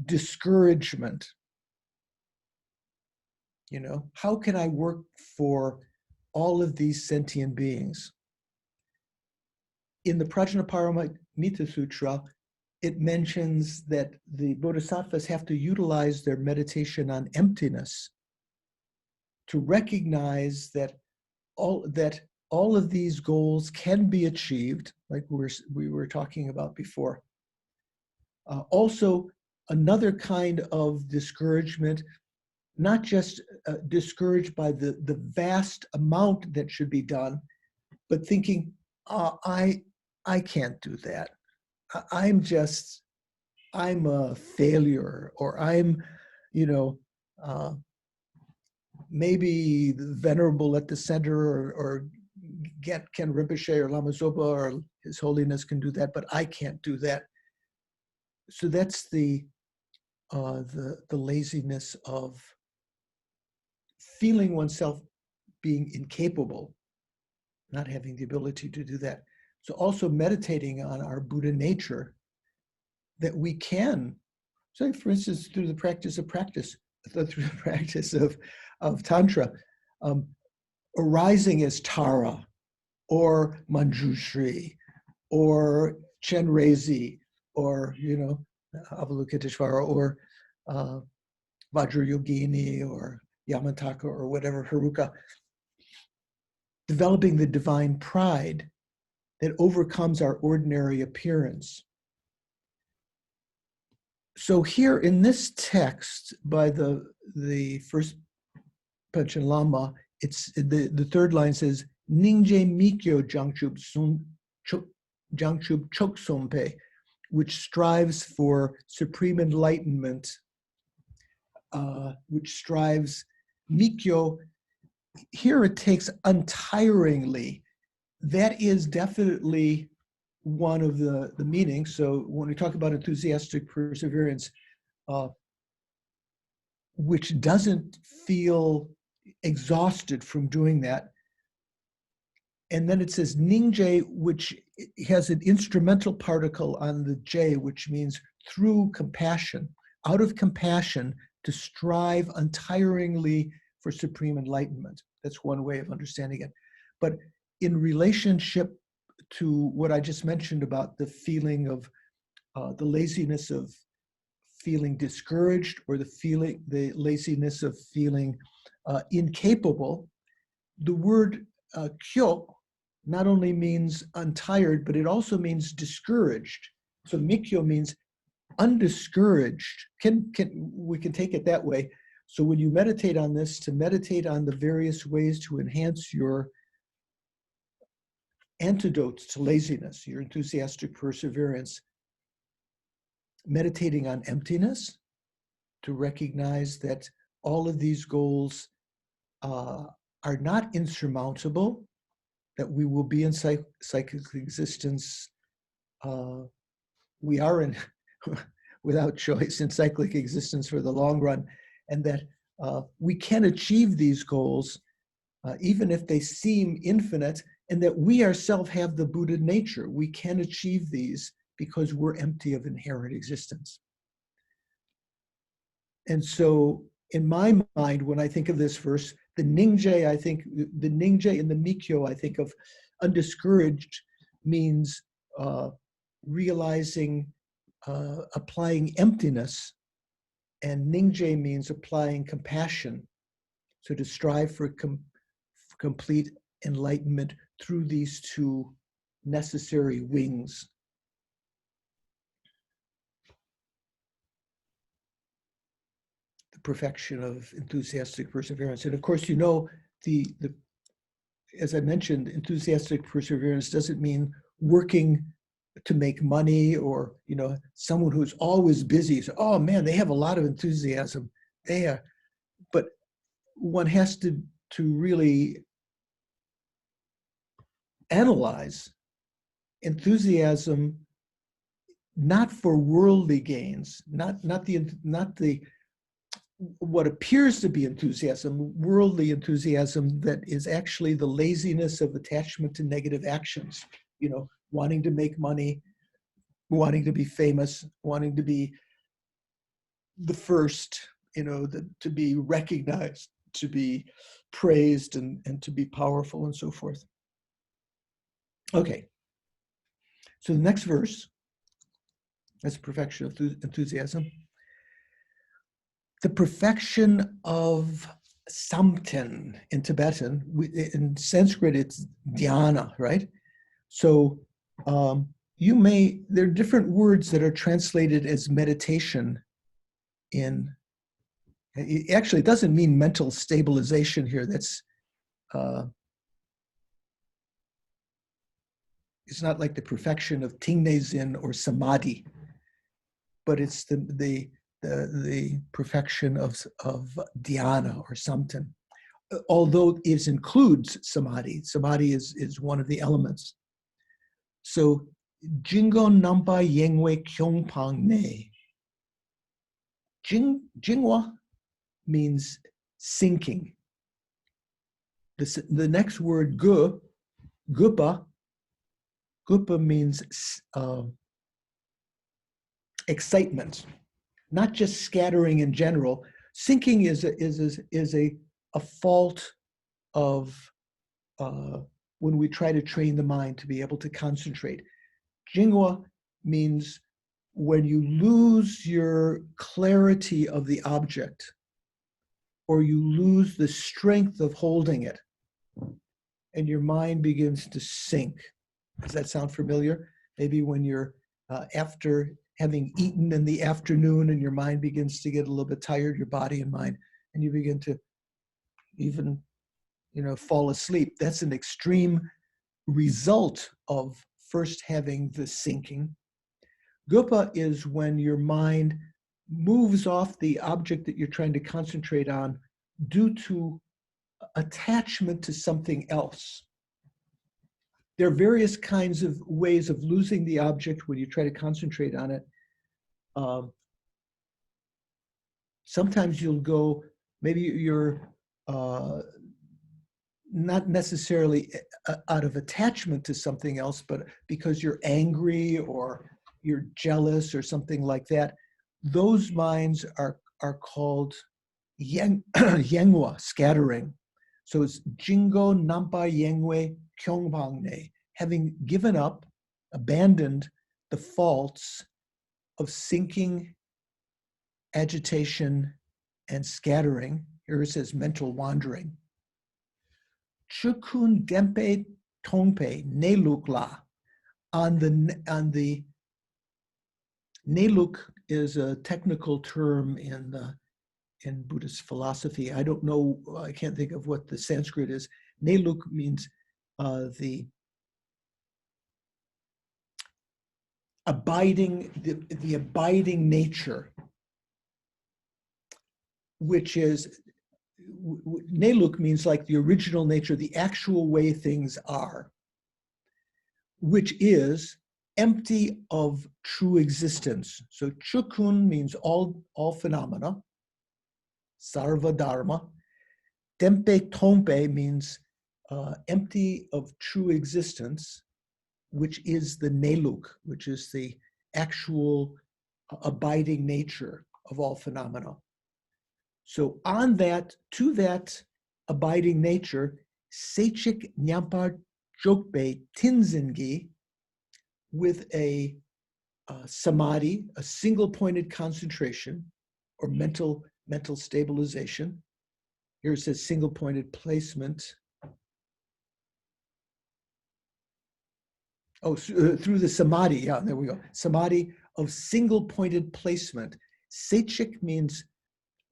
discouragement. How can I work for all of these sentient beings? In the Prajnaparamita Sutra, it mentions that the bodhisattvas have to utilize their meditation on emptiness to recognize that all of these goals can be achieved, like we were talking about before. Also, another kind of discouragement, not just discouraged by the vast amount that should be done, but thinking, I can't do that. I'm a failure, or I'm, maybe the Venerable at the center or Ken Rinpoche or Lama Zopa or His Holiness can do that, but I can't do that. So that's the laziness of feeling oneself being incapable, not having the ability to do that. So also meditating on our Buddha nature, that we can, so for instance, through the practice of Tantra, arising as Tara, or Manjushri, or Chenrezi, or, Avalokiteshvara, or Vajrayogini, or Yamataka, or whatever, Haruka, developing the divine pride that overcomes our ordinary appearance. So here in this text by the First Panchen Lama, it's the third line says, Ningje Mikyo Jangchub Choksompe, which strives for supreme enlightenment, which strives Mikyo. Here it takes untiringly. That is definitely one of the meanings. So when we talk about enthusiastic perseverance, which doesn't feel exhausted from doing that. And then it says Ningje, which has an instrumental particle on the J, which means through compassion, out of compassion, to strive untiringly for supreme enlightenment. That's one way of understanding it. But in relationship to what I just mentioned about the feeling of the laziness of feeling discouraged, or the laziness of feeling incapable, the word kyo not only means untired, but it also means discouraged. So mikyo means undiscouraged. We can take it that way. So when you meditate on this, to meditate on the various ways to enhance your antidotes to laziness, your enthusiastic perseverance, meditating on emptiness, to recognize that all of these goals are not insurmountable, that we will be in cyclic existence. We are in, without choice, in cyclic existence for the long run, and that we can achieve these goals even if they seem infinite, and that we ourselves have the Buddha nature. We can achieve these because we're empty of inherent existence. And so in my mind, when I think of this verse, the Ningje and the Mikyo, I think of undiscouraged means realizing, applying emptiness, and Ningje means applying compassion. So to strive for complete enlightenment through these two necessary wings. The perfection of enthusiastic perseverance. And of course, as I mentioned, enthusiastic perseverance doesn't mean working to make money, or someone who's always busy. So, oh man, they have a lot of enthusiasm. But one has to really analyze enthusiasm not for worldly gains, not the what appears to be enthusiasm, worldly enthusiasm that is actually the laziness of attachment to negative actions, you know, wanting to make money, wanting to be famous, wanting to be the first, you know, to be recognized, to be praised, and to be powerful, and so forth. Okay, so the next verse, that's perfection of enthusiasm. The perfection of samten in Tibetan, in Sanskrit it's dhyana, right? So there are different words that are translated as meditation actually it doesn't mean mental stabilization here. That's it's not like the perfection of Tingnezen or Samadhi, but it's the perfection of dhyana or samten, although it includes samadhi. Samadhi is one of the elements. So, Jingo Nampa Yengwe Kyongpang Ne. Jingwa means sinking. The next word, gupa means excitement, not just scattering in general. Sinking is a fault of when we try to train the mind to be able to concentrate. Jingwa means when you lose your clarity of the object, or you lose the strength of holding it, and your mind begins to sink. Does that sound familiar? Maybe when you're after having eaten in the afternoon and your mind begins to get a little bit tired, your body and mind, and you begin to even, you know, fall asleep. That's an extreme result of first having the sinking. Gupa is when your mind moves off the object that you're trying to concentrate on due to attachment to something else. There are various kinds of ways of losing the object when you try to concentrate on it. Sometimes you'll go, maybe you're not necessarily out of attachment to something else, but because you're angry or you're jealous or something like that. Those minds are called yengwa, scattering. So it's Jingo Nampa Yengwe Kyongbangne, having given up, abandoned the faults of sinking, agitation, and scattering. Here it says mental wandering. Chukun Dempe Tongpe Nelukla. On the Neluk is a technical term in Buddhist philosophy. I don't know, I can't think of what the Sanskrit is. Neluk means the abiding nature, which is, Neluk means like the original nature, the actual way things are, which is empty of true existence. So chukun means all phenomena, sarva dharma. Dempe tompe means empty of true existence, which is the neluk, which is the actual abiding nature of all phenomena. So to that abiding nature, Sechik Nyampa Jokbe Tinzingi, with a samadhi, a single-pointed concentration, or mental stabilization. Here it says single-pointed placement. Oh, through the samadhi, yeah, there we go. Samadhi of single-pointed placement. Sechik means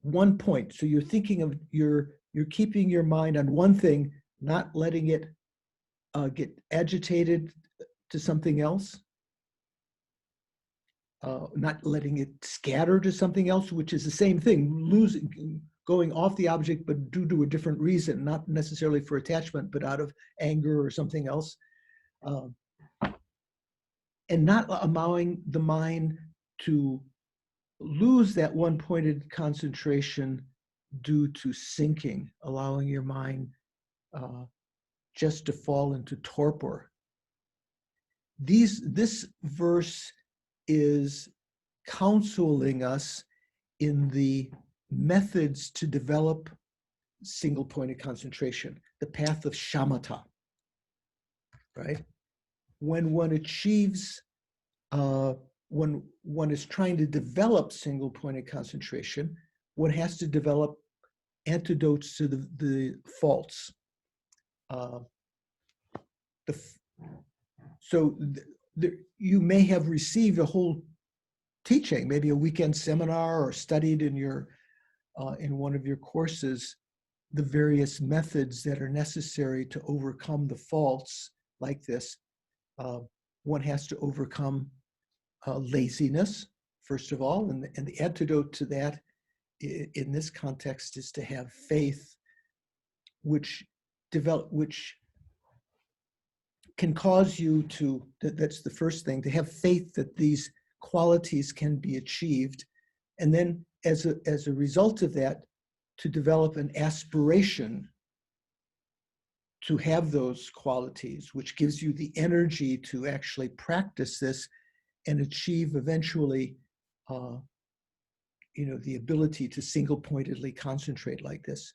one point. So you're thinking of, you're keeping your mind on one thing, not letting it get agitated to something else, not letting it scatter to something else, which is the same thing, going off the object, but due to a different reason, not necessarily for attachment, but out of anger or something else. and not allowing the mind to lose that one-pointed concentration due to sinking, allowing your mind just to fall into torpor. This verse is counseling us in the methods to develop single-pointed concentration, the path of shamatha, right? When one achieves, when one is trying to develop single-pointed concentration, one has to develop antidotes to the faults. You may have received a whole teaching, maybe a weekend seminar, or studied in one of your courses the various methods that are necessary to overcome the faults like this. One has to overcome laziness, first of all, and the antidote to that in this context is to have faith, which can cause you to, that's the first thing, to have faith that these qualities can be achieved. And then as a result of that, to develop an aspiration to have those qualities, which gives you the energy to actually practice this and achieve eventually, the ability to single-pointedly concentrate like this.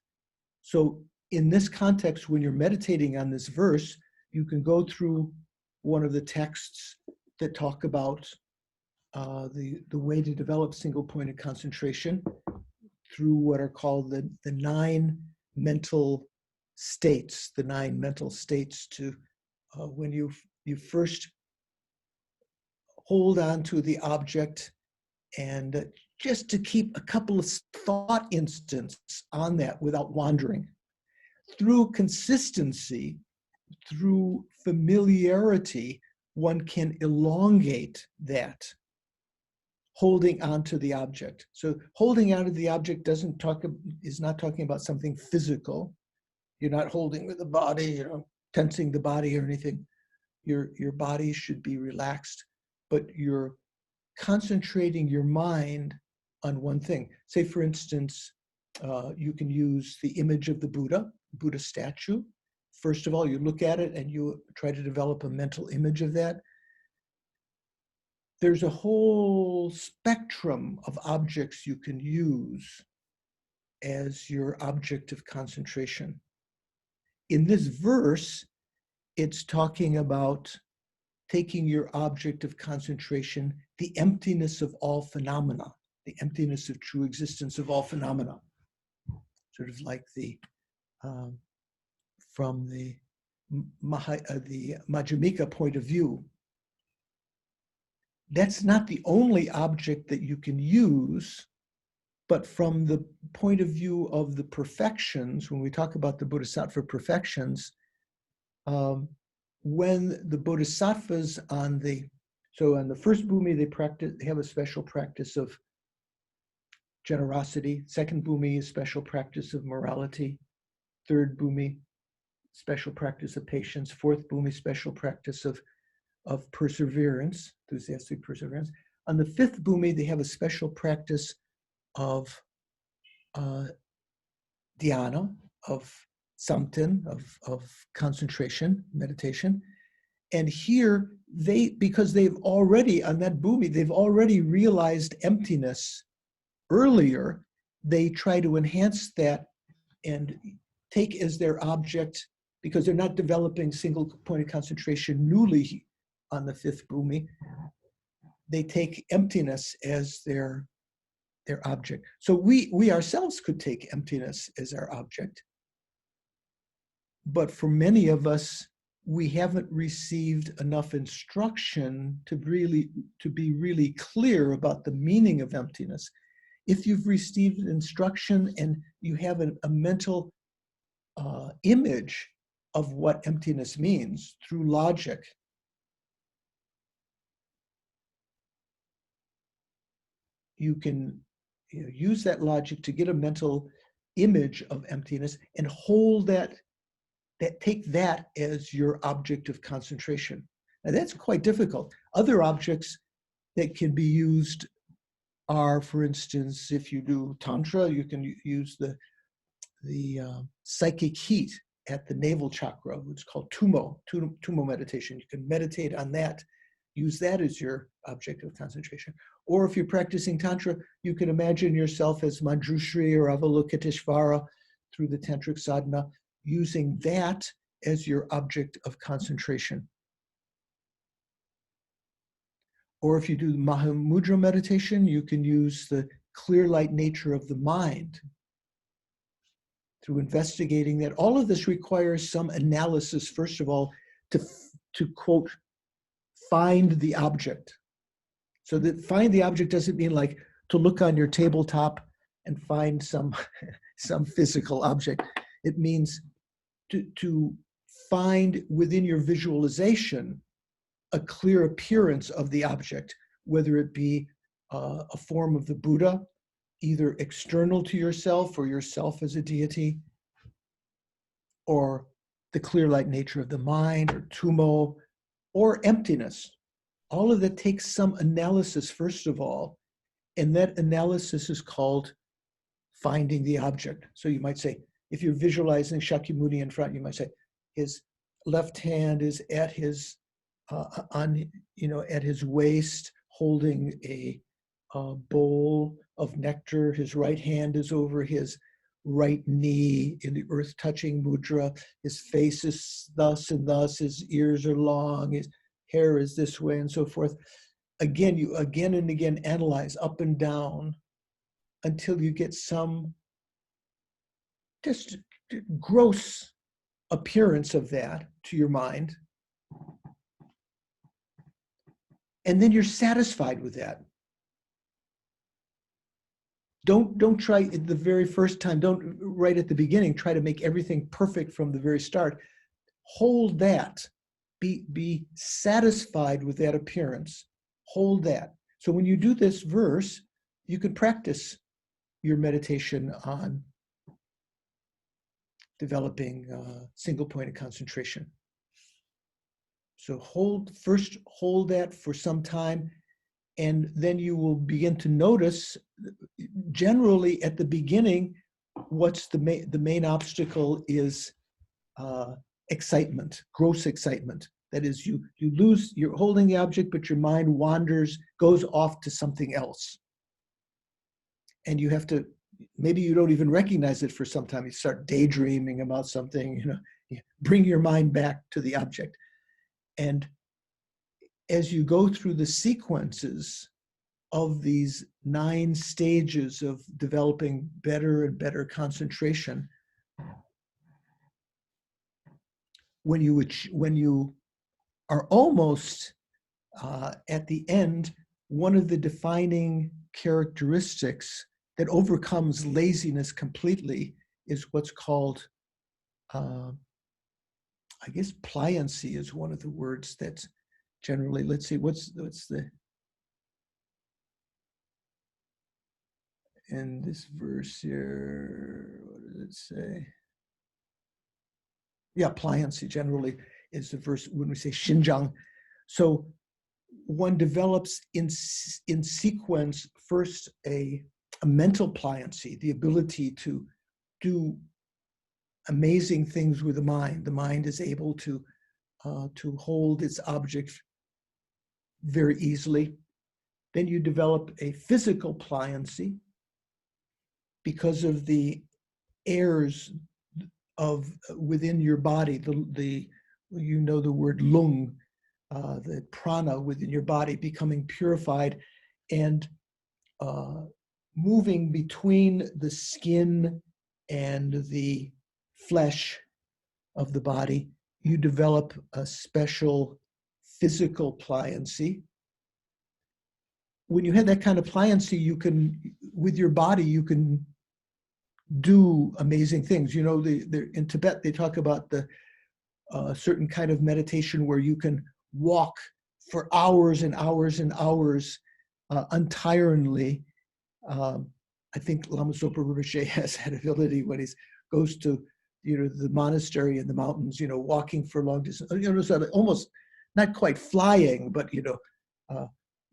So in this context, when you're meditating on this verse, you can go through one of the texts that talk about the way to develop single-pointed concentration through what are called the 9 mental states, to when you first hold on to the object, and just to keep a couple of thought instants on that without wandering. Through consistency, through familiarity, one can elongate that holding on to the object. So holding on to the object is not talking about something physical. You're not holding with the body, tensing the body or anything. Your body should be relaxed, but you're concentrating your mind on one thing. Say, for instance, you can use the image of the Buddha statue. First of all, you look at it and you try to develop a mental image of that. There's a whole spectrum of objects you can use as your object of concentration. In this verse, it's talking about taking your object of concentration, the emptiness of all phenomena, the emptiness of true existence of all phenomena. Sort of like from the Madhyamika point of view. That's not the only object that you can use, but from the point of view of the perfections, when we talk about the Bodhisattva perfections, when the Bodhisattvas on the first bhumi, they have a special practice of generosity. Second bhumi, a special practice of morality. Third bhumi, special practice of patience. Fourth bhumi, special practice of perseverance, enthusiastic perseverance. On the fifth bhumi, they have a special practice of dhyana, of samtin, of concentration, meditation. And here, because they've already, on that bhumi, they've already realized emptiness earlier, they try to enhance that and take as their object, because they're not developing single-pointed concentration newly on the fifth bhumi, they take emptiness as their object. So we ourselves could take emptiness as our object. But for many of us, we haven't received enough instruction to be really clear about the meaning of emptiness. If you've received instruction and you have a mental image of what emptiness means through logic, you can use that logic to get a mental image of emptiness and hold take that as your object of concentration. Now that's quite difficult. Other objects that can be used are, for instance, if you do Tantra, you can use the psychic heat at the navel chakra, which is called tumo meditation. You can meditate on that, use that as your object of concentration. Or if you're practicing Tantra, you can imagine yourself as Manjushri or Avalokiteshvara through the Tantric sadhana, using that as your object of concentration. Or if you do Mahamudra meditation, you can use the clear light nature of the mind through investigating that. All of this requires some analysis, first of all, to quote, find the object. So that find the object doesn't mean like to look on your tabletop and find some physical object. It means to find within your visualization a clear appearance of the object, whether it be a form of the Buddha, either external to yourself or yourself as a deity, or the clear light nature of the mind, or tumo, or emptiness. All of that takes some analysis, first of all, and that analysis is called finding the object. So you might say, if you're visualizing Shakyamuni in front, you might say, his left hand is at his at his waist, holding a bowl of nectar. His right hand is over his right knee in the earth touching mudra. His face is thus and thus. His ears are long. His hair is this way, and so forth. Again, you again and again analyze up and down until you get some just gross appearance of that to your mind. And then you're satisfied with that. Don't try the very first time, don't right at the beginning, try to make everything perfect from the very start. Hold that. Be satisfied with that appearance. Hold that. So when you do this verse, you can practice your meditation on developing single point of concentration. So hold that for some time, and then you will begin to notice, generally at the beginning, what's the main obstacle is excitement, gross excitement. That is, you're holding the object, but your mind wanders, goes off to something else. And you have to, maybe you don't even recognize it for some time. You start daydreaming about something, you bring your mind back to the object. And as you go through the sequences of these 9 stages of developing better and better concentration, when you are almost at the end, one of the defining characteristics that overcomes laziness completely is what's called I guess pliancy is one of the words that's generally, let's see, what's the, in this verse here, what does it say? Yeah, pliancy generally is the verse when we say Xinjiang. So one develops in sequence first a mental pliancy, the ability to do amazing things with the mind. The mind is able to hold its object very easily. Then you develop a physical pliancy because of the airs of within your body. The word lung, the prana within your body becoming purified and moving between the skin and the flesh of the body. You develop a special physical pliancy. When you have that kind of pliancy, you can, with your body, you can do amazing things. In Tibet, they talk about the certain kind of meditation where you can walk for hours and hours and hours untiringly. I think Lama Zopa Rinpoche has that ability when he goes to the monastery in the mountains, walking for long distance, so almost not quite flying, but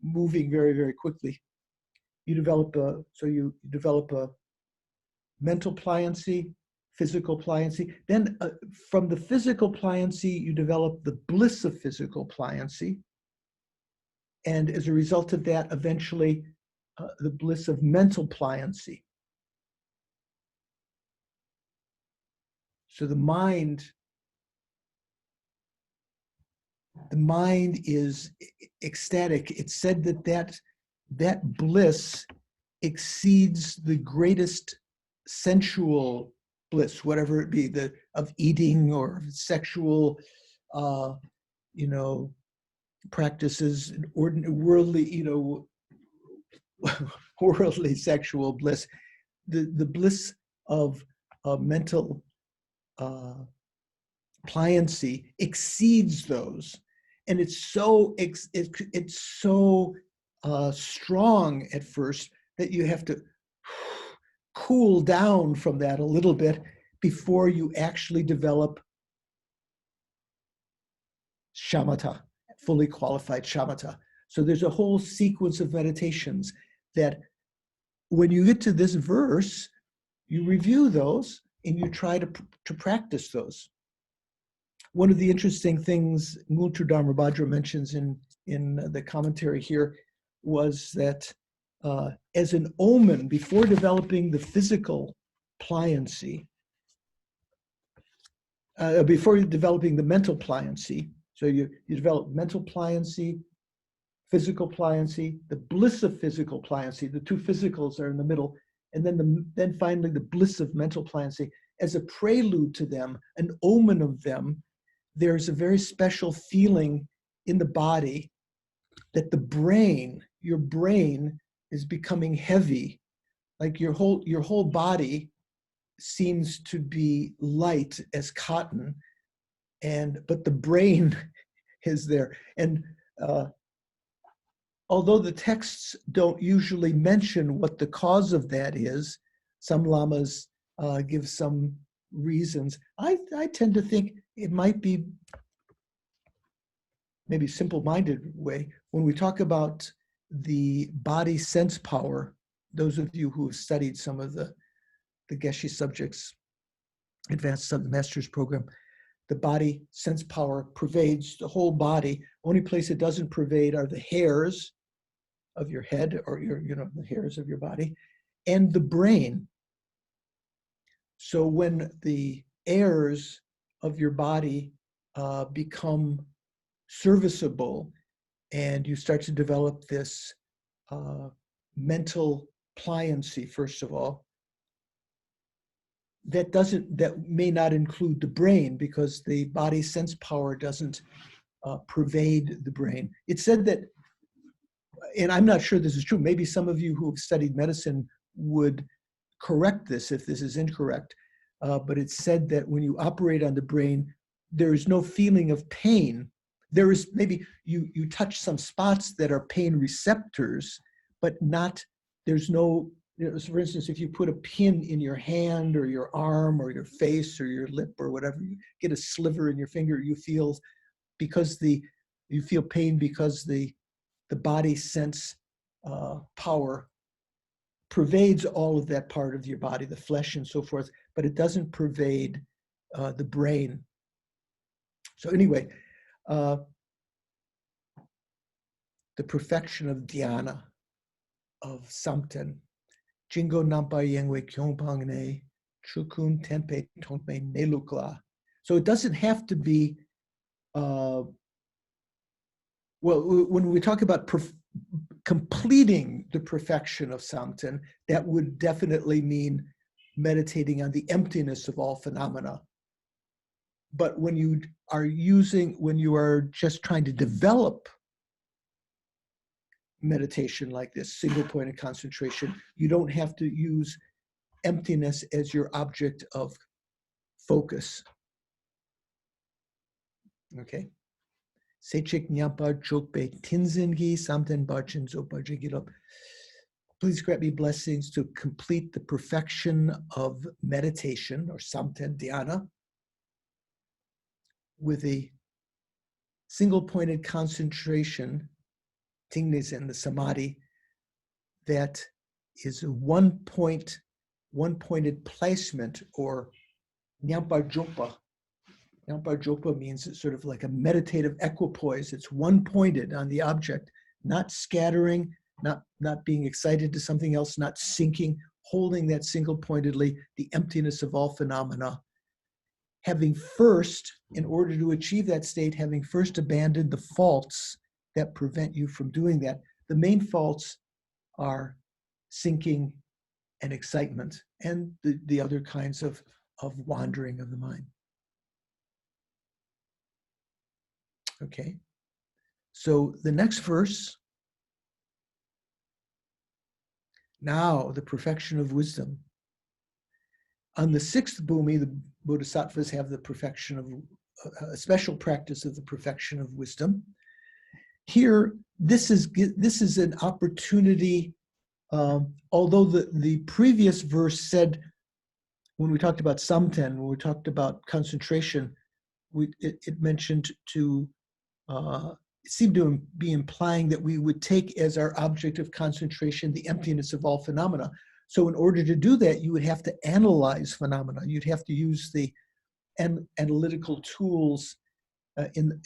moving very, very quickly. You develop you develop a mental pliancy, physical pliancy. Then from the physical pliancy, you develop the bliss of physical pliancy. And as a result of that, eventually the bliss of mental pliancy. So the mind is ecstatic. It's said that bliss exceeds the greatest sensual bliss, whatever it be, of eating or sexual, practices, worldly, worldly sexual bliss. The bliss of mental pliancy exceeds those, and it's so strong at first that you have to cool down from that a little bit before you actually develop shamatha, fully qualified shamatha. So there's a whole sequence of meditations that when you get to this verse, you review those and you try to practice those. One of the interesting things Ngultru Dharmabhadra mentions in the commentary here was that as an omen, before developing the physical pliancy, before developing the mental pliancy, so you develop mental pliancy, physical pliancy, the bliss of physical pliancy, the two physicals are in the middle, and then finally the bliss of mental pliancy. As a prelude to them, an omen of them, there's a very special feeling in the body that your brain is becoming heavy, like your whole body seems to be light as cotton, but the brain is there. And although the texts don't usually mention what the cause of that is, some lamas give some reasons. I tend to think it might be maybe simple-minded way. When we talk about the body sense power, those of you who have studied some of the Geshe subjects, Advanced Master's Program, the body sense power pervades the whole body. Only place it doesn't pervade are the hairs of your head, or the hairs of your body, and the brain. So when the airs of your body become serviceable, and you start to develop this mental pliancy, first of all, that may not include the brain, because the body sense power doesn't pervade the brain. It's said that, and I'm not sure this is true, maybe some of you who have studied medicine would correct this if this is incorrect, but it's said that when you operate on the brain, there is no feeling of pain. There is, maybe you touch some spots that are pain receptors, but there's no, so for instance, if you put a pin in your hand or your arm or your face or your lip or whatever, you get a sliver in your finger, you feel pain because the body sense power pervades all of that part of your body, the flesh and so forth, but it doesn't pervade the brain. So anyway, the perfection of dhyana, of samten, jingo nampa yengwe kyongpang ne, chukun tenpe tongme nelukla. So it doesn't have to be, well, when we talk about completing the perfection of samten, that would definitely mean meditating on the emptiness of all phenomena. But when you are just trying to develop meditation like this, single point of concentration, you don't have to use emptiness as your object of focus. Okay. Sechik nyapa chokpe tinzingi samten bachin zopajigilop. Please grant me blessings to complete the perfection of meditation, or samten dhyana, with a single-pointed concentration, tingnezen, the Samadhi, that is a one-pointed placement, or nyampa jopa. Nyampa jopa means it's sort of like a meditative equipoise. It's one-pointed on the object, not scattering, not being excited to something else, not sinking, holding that single-pointedly, the emptiness of all phenomena. Having first, in order to achieve that state, having first abandoned the faults that prevent you from doing that. The main faults are sinking and excitement, and the other kinds of wandering of the mind. Okay, so the next verse, now the perfection of wisdom. On the sixth bhumi, the bodhisattvas have the perfection of a special practice of the perfection of wisdom. Here, this is an opportunity. Although the previous verse said, when we talked about samten, when we talked about concentration, it mentioned to, it seemed to be implying that we would take as our object of concentration the emptiness of all phenomena. So in order to do that, you would have to analyze phenomena. You'd have to use the analytical tools,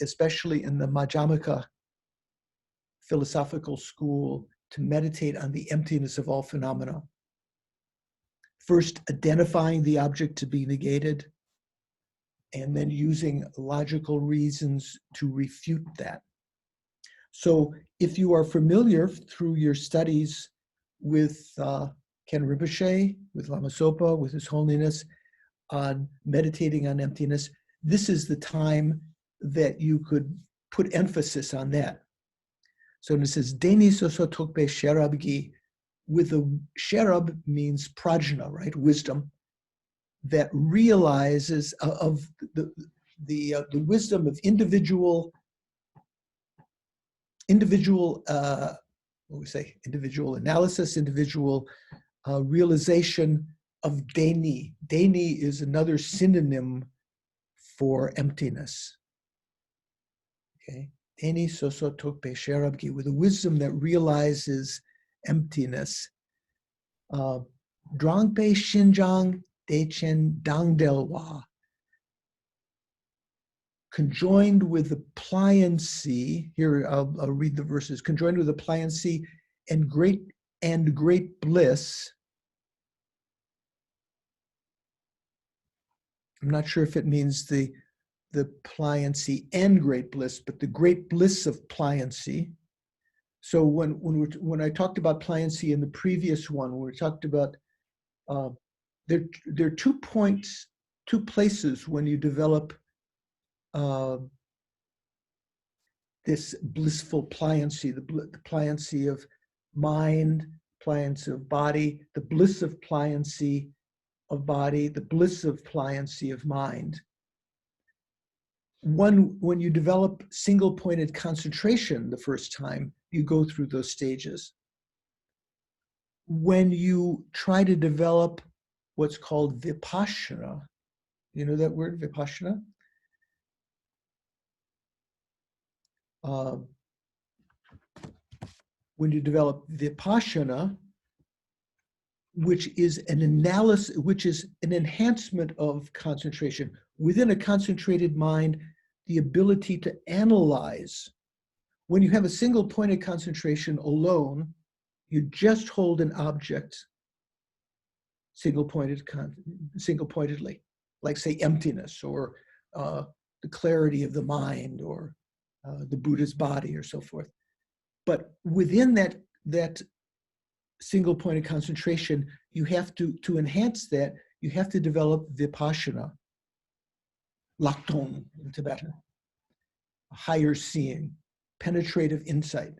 especially in the Madhyamaka philosophical school, to meditate on the emptiness of all phenomena. First, identifying the object to be negated, and then using logical reasons to refute that. So if you are familiar through your studies with Ken Rinpoche, with Lama Zopa, with His Holiness, on meditating on emptiness, this is the time that you could put emphasis on that. So it says, Deni soso tokpe sherabgi, with a sherab means prajna, right? Wisdom, that realizes of the wisdom of individual analysis, individual realization of deni. Deni is another synonym for emptiness. Okay, deni soso tokpe sherabgi, with a wisdom that realizes emptiness. Drangpe shinjang dechen dangdelwa, conjoined with the pliancy. Here I'll read the verses. Conjoined with the pliancy and great bliss. I'm not sure if it means the pliancy and great bliss, but the great bliss of pliancy. So when I talked about pliancy in the previous one, when we talked about there are 2 points, 2 places when you develop this blissful pliancy, the pliancy of mind, pliancy of body, the bliss of pliancy of body, the bliss of pliancy of mind. When you develop single-pointed concentration the first time, you go through those stages. When you try to develop what's called vipassana, you know that word, vipassana? When you develop vipassana, which is an analysis, which is an enhancement of concentration. Within a concentrated mind, the ability to analyze. When you have a single pointed concentration alone, you just hold an object single-pointedly, like say emptiness, or the clarity of the mind, or the Buddha's body, or so forth. But within that single-pointed concentration, you have to enhance that, you have to develop vipassana, lakton in Tibetan, higher seeing, penetrative insight.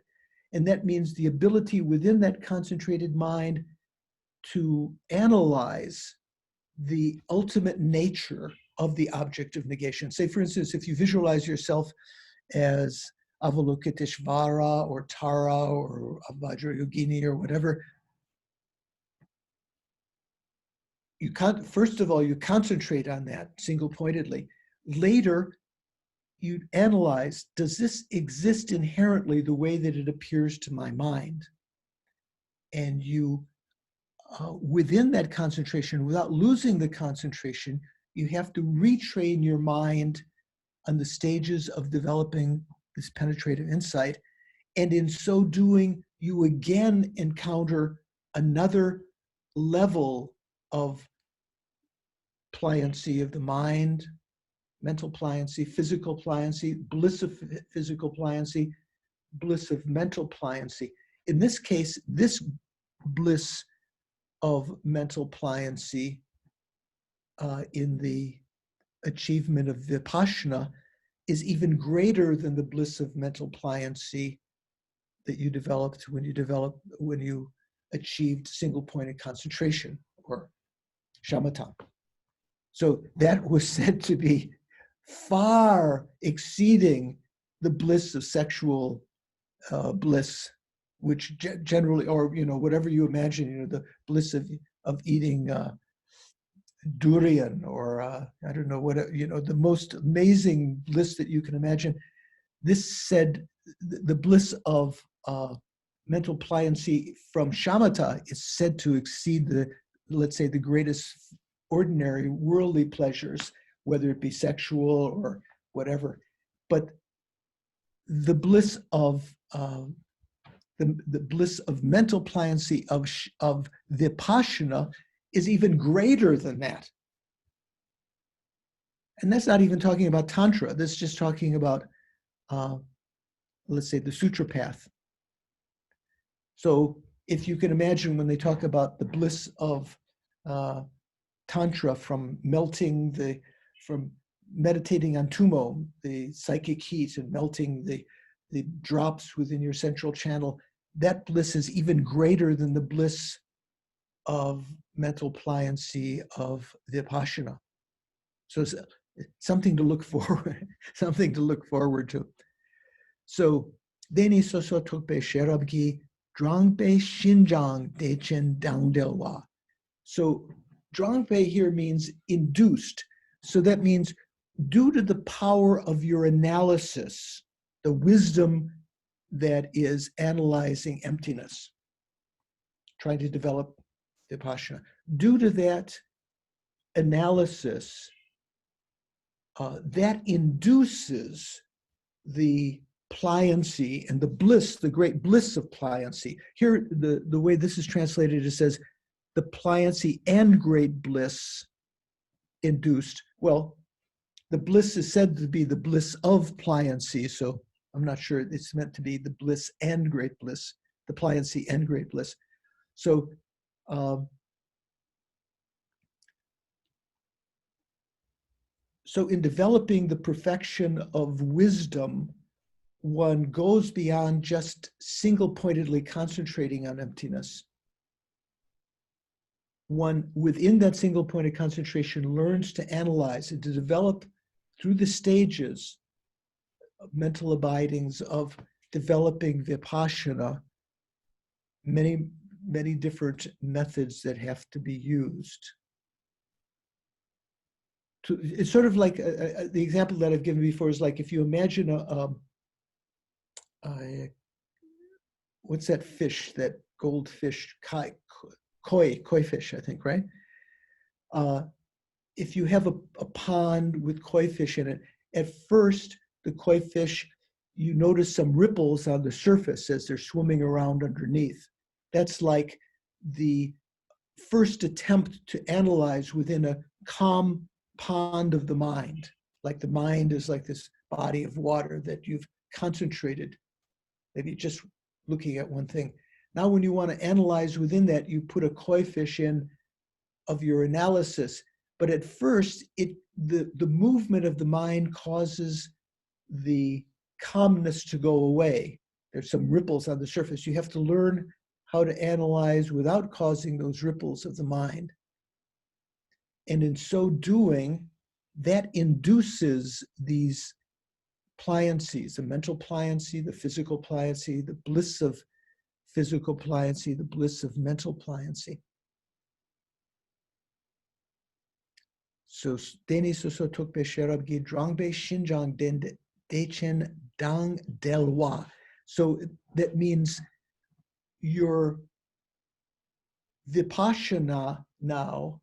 And that means the ability within that concentrated mind to analyze the ultimate nature of the object of negation. Say, for instance, if you visualize yourself as Avalokiteshvara or Tara or Vajrayogini or whatever, first of all, you concentrate on that single-pointedly. Later, you analyze, does this exist inherently the way that it appears to my mind? And you, within that concentration, without losing the concentration, you have to retrain your mind on the stages of developing this penetrative insight. And in so doing, you again encounter another level of pliancy of the mind, mental pliancy, physical pliancy, bliss of physical pliancy, bliss of mental pliancy. In this case, this bliss of mental pliancy in the achievement of vipassana is even greater than the bliss of mental pliancy that you developed when you achieved single-pointed concentration, or shamatha. So that was said to be far exceeding the bliss of sexual bliss, which generally, or whatever you imagine, the bliss of eating durian, or I don't know what, the most amazing bliss that you can imagine. This said, the bliss of mental pliancy from shamatha is said to exceed let's say, the greatest ordinary worldly pleasures, whether it be sexual or whatever. But the bliss of the bliss of mental pliancy of vipassana is even greater than that. And that's not even talking about tantra. That's just talking about, let's say, the sutra path. So if you can imagine, when they talk about the bliss of tantra, from meditating on tumo, the psychic heat, and melting the drops within your central channel, that bliss is even greater than the bliss of mental pliancy of vipassana. So it's something to look forward, to. So deni soso tokpe sherabgi drangpe shinjang dechen dangdelwa. So drangpe here means induced. So that means due to the power of your analysis, the wisdom that is analyzing emptiness, trying to develop vipassana. Due to that analysis, that induces the pliancy and the bliss, the great bliss of pliancy. Here, the way this is translated, it says, the pliancy and great bliss induced. Well, the bliss is said to be the bliss of pliancy, so I'm not sure it's meant to be the bliss and great bliss, the pliancy and great bliss. So, so in developing the perfection of wisdom, one goes beyond just single-pointedly concentrating on emptiness. One, within that single-pointed concentration, learns to analyze and to develop through the stages of mental abidings of developing vipassana, many, many different methods that have to be used. It's sort of like the example that I've given before is like if you imagine what's that fish, that goldfish, koi fish, I think, right? If you have a pond with koi fish in it, at first the koi fish, you notice some ripples on the surface as they're swimming around underneath. That's like the first attempt to analyze within a calm pond of the mind. Like the mind is like this body of water that you've concentrated, maybe just looking at one thing. Now when you want to analyze within that, you put a koi fish in of your analysis. But at first, the movement of the mind causes the calmness to go away. There's some ripples on the surface. You have to learn how to analyze without causing those ripples of the mind. And in so doing, that induces these pliancies, the mental pliancy, the physical pliancy, the bliss of physical pliancy, the bliss of mental pliancy. So deni soso tokpe sherabgi drangbe shinjang dechen dang delwa. So that means your vipassana now,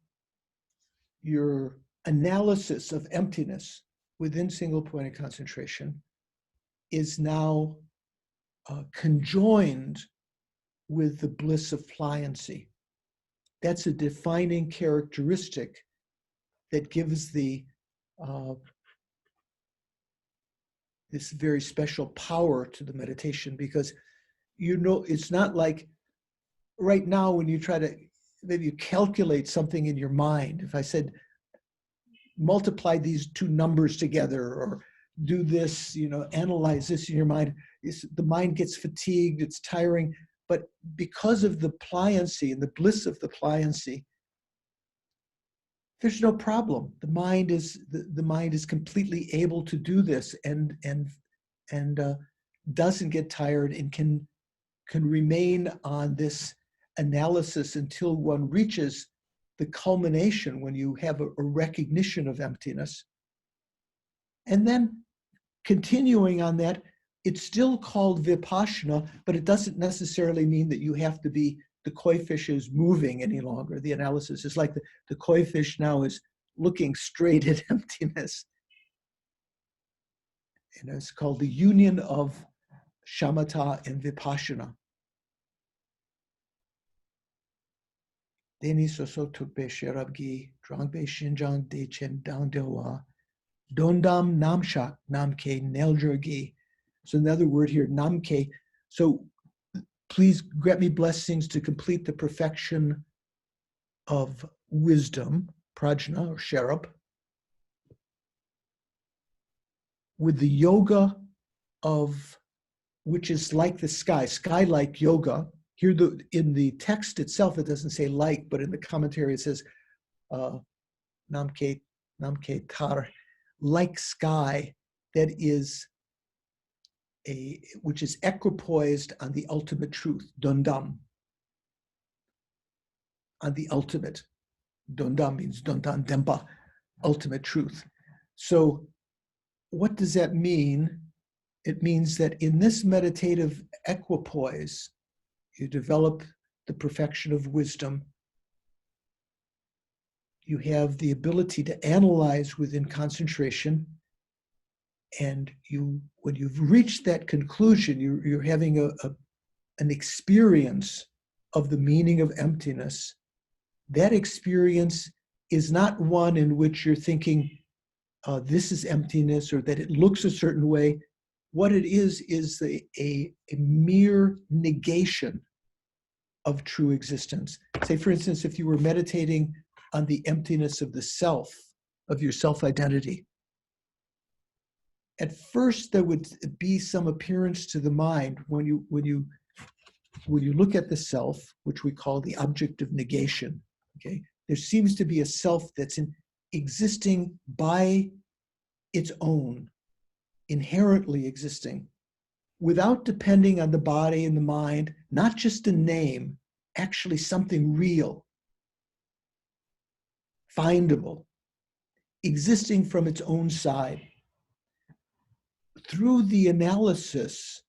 your analysis of emptiness within single point of concentration is now conjoined with the bliss of pliancy. That's a defining characteristic that gives the this very special power to the meditation, because it's not like right now when you try to maybe you calculate something in your mind. If I said multiply these two numbers together or do this, analyze this in your mind, the mind gets fatigued, it's tiring. But because of the pliancy and the bliss of the pliancy, there's no problem. The mind is completely able to do this and doesn't get tired and can remain on this analysis until one reaches the culmination when you have a recognition of emptiness. And then continuing on that, it's still called vipassana, but it doesn't necessarily mean that you have to be the koi fish is moving any longer. The analysis is like the koi fish now is looking straight at emptiness. And it's called the union of shamatha and vipassana. Deni soso tukbe sherabgi, drangbe shinjang dechen dang dewa, dondam namshak namke neljergi. So another word here, namke. So please grant me blessings to complete the perfection of wisdom, prajna or sherab, with the yoga of, which is like the sky-like yoga. Here in the text itself, it doesn't say like, but in the commentary it says, namke tar, like sky, that is which is equipoised on the ultimate truth, dondam, on the ultimate. Dondam means dondan dempa, ultimate truth. So what does that mean? It means that in this meditative equipoise, you develop the perfection of wisdom. You have the ability to analyze within concentration. And when you've reached that conclusion, you're having an experience of the meaning of emptiness. That experience is not one in which you're thinking, this is emptiness, or that it looks a certain way. What it is a mere negation of true existence. Say, for instance, if you were meditating on the emptiness of the self, of your self-identity, at first there would be some appearance to the mind when you look at the self, which we call the object of negation. Okay, there seems to be a self that's existing by its own, inherently existing, without depending on the body and the mind, not just a name, actually something real, findable, existing from its own side. Through the analysis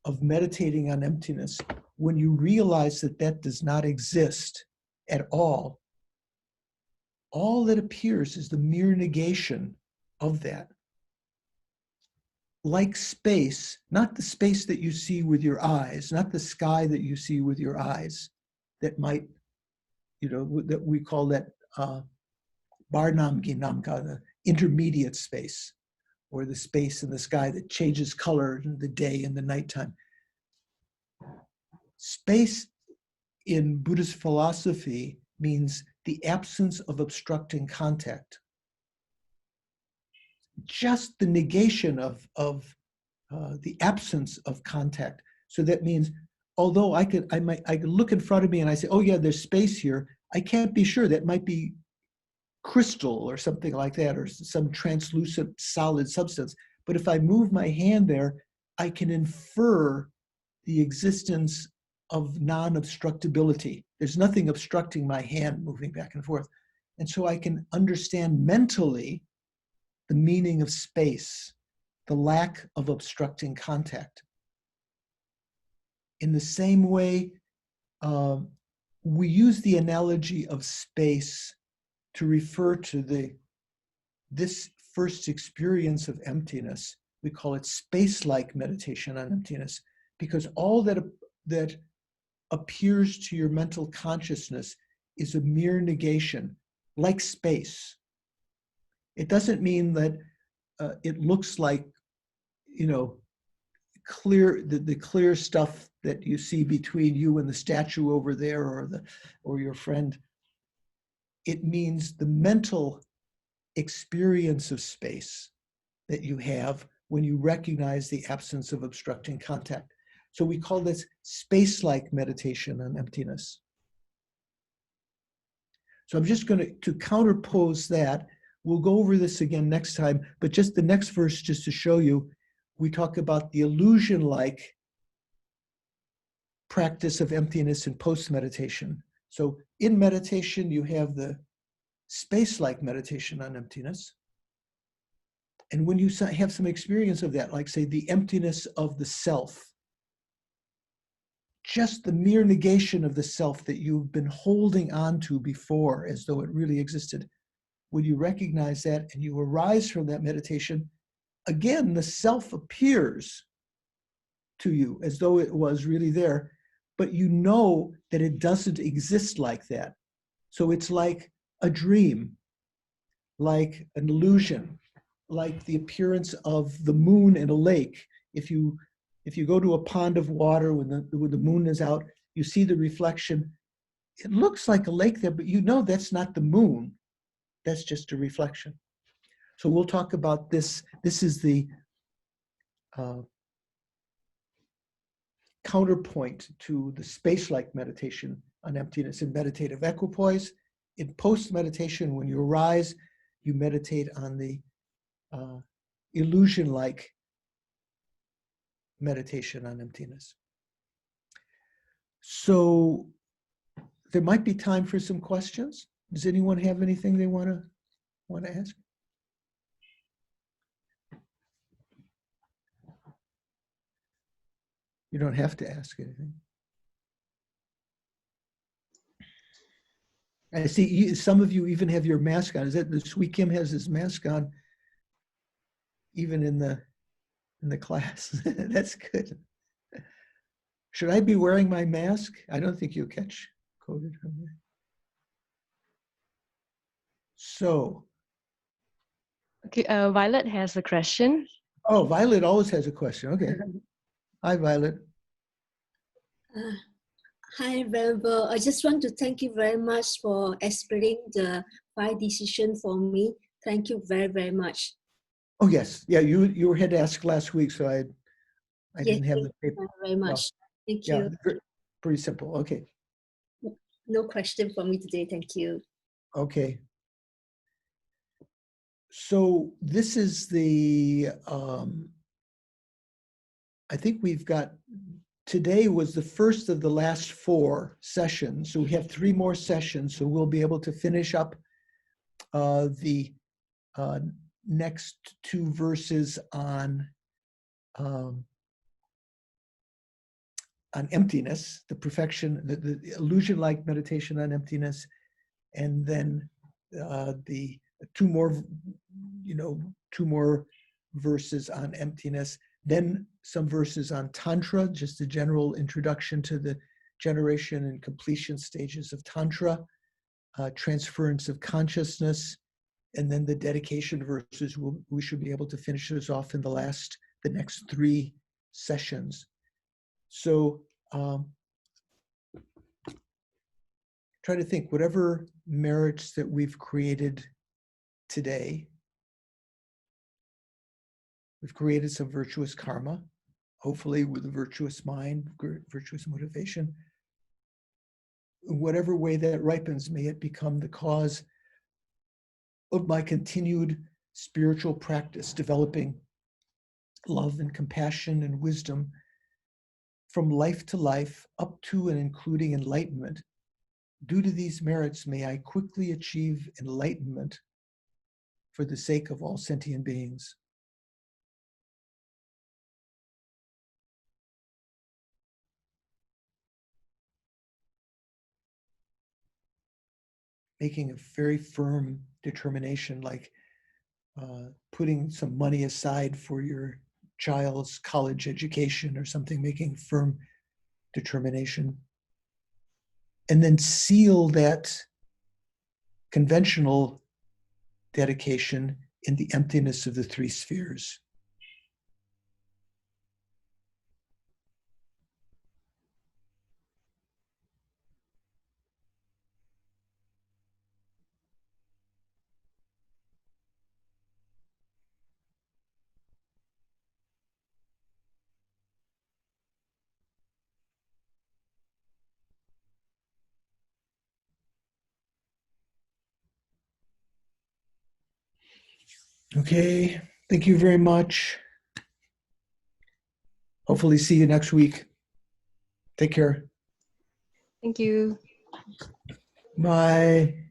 of meditating on emptiness, when you realize that that does not exist at all that appears is the mere negation of that. Like space, not the space that you see with your eyes, not the sky that you see with your eyes, that might, that we call that barnam ginamka, the intermediate space, or the space in the sky that changes color in the day and the nighttime. Space in Buddhist philosophy means the absence of obstructing contact. Just the negation of the absence of contact. So that means, although I could look in front of me and I say, oh yeah, there's space here, I can't be sure. That might be crystal or something like that, or some translucent solid substance. But if I move my hand there, I can infer the existence of non-obstructability. There's nothing obstructing my hand moving back and forth. And so I can understand mentally the meaning of space. the lack of obstructing contact. In the same way, we use the analogy of space to refer to this first experience of emptiness. We call it space-like meditation on emptiness, because all that appears to your mental consciousness is a mere negation, like space. It doesn't mean that it looks like, clear, the clear stuff that you see between you and the statue over there, or your friend. It means the mental experience of space that you have when you recognize the absence of obstructing contact. So we call this space-like meditation on emptiness. So I'm just going to counterpose that. We'll go over this again next time, but just the next verse, just to show you, we talk about the illusion-like practice of emptiness in post-meditation. So in meditation, you have the space-like meditation on emptiness. And when you have some experience of that, like say the emptiness of the self, just the mere negation of the self that you've been holding on to before as though it really existed, when you recognize that and you arise from that meditation, again, the self appears to you as though it was really there, but you know that it doesn't exist like that. So it's like a dream, like an illusion, like the appearance of the moon in a lake. If you go to a pond of water when the moon is out, you see the reflection. It looks like a lake there, but you know that's not the moon. That's just a reflection. So we'll talk about this. This is the counterpoint to the space-like meditation on emptiness in meditative equipoise. In post-meditation, when you arise, you meditate on the illusion-like meditation on emptiness. So there might be time for some questions. Does anyone have anything they want to ask? You don't have to ask anything. I see some of you even have your mask on. Is that the Sweet Kim has his mask on even in the class? That's good. Should I be wearing my mask? I don't think you'll catch COVID from there. So. Okay, Violet has a question. Oh, Violet always has a question. Okay. Hi, Violet. Hi, Venerable. I just want to thank you very much for explaining the 5 decisions for me. Thank you very, very much. Oh, yes. Yeah, you had asked last week, so I didn't have the paper. Thank you very much. Thank you. Yeah, pretty simple. Okay. No question for me today. Thank you. Okay. So this is the, I think we've got, today was the first of the last 4 sessions. So we have 3 more sessions. So we'll be able to finish up the next 2 verses on emptiness, the perfection, the illusion-like meditation on emptiness, and then the 2 more, 2 more verses on emptiness. Then some verses on Tantra, just a general introduction to the generation and completion stages of Tantra, transference of consciousness, and then the dedication verses. We should be able to finish those off in the next 3 sessions. So try to think, whatever merits that we've created today, we've created some virtuous karma, hopefully with a virtuous mind, virtuous motivation. In whatever way that ripens, may it become the cause of my continued spiritual practice, developing love and compassion and wisdom from life to life, up to and including enlightenment. Due to these merits, may I quickly achieve enlightenment for the sake of all sentient beings. making a very firm determination, like putting some money aside for your child's college education or something, making firm determination. And then seal that conventional dedication in the emptiness of the three spheres. Okay, thank you very much. Hopefully see you next week. Take care. Thank you. Bye.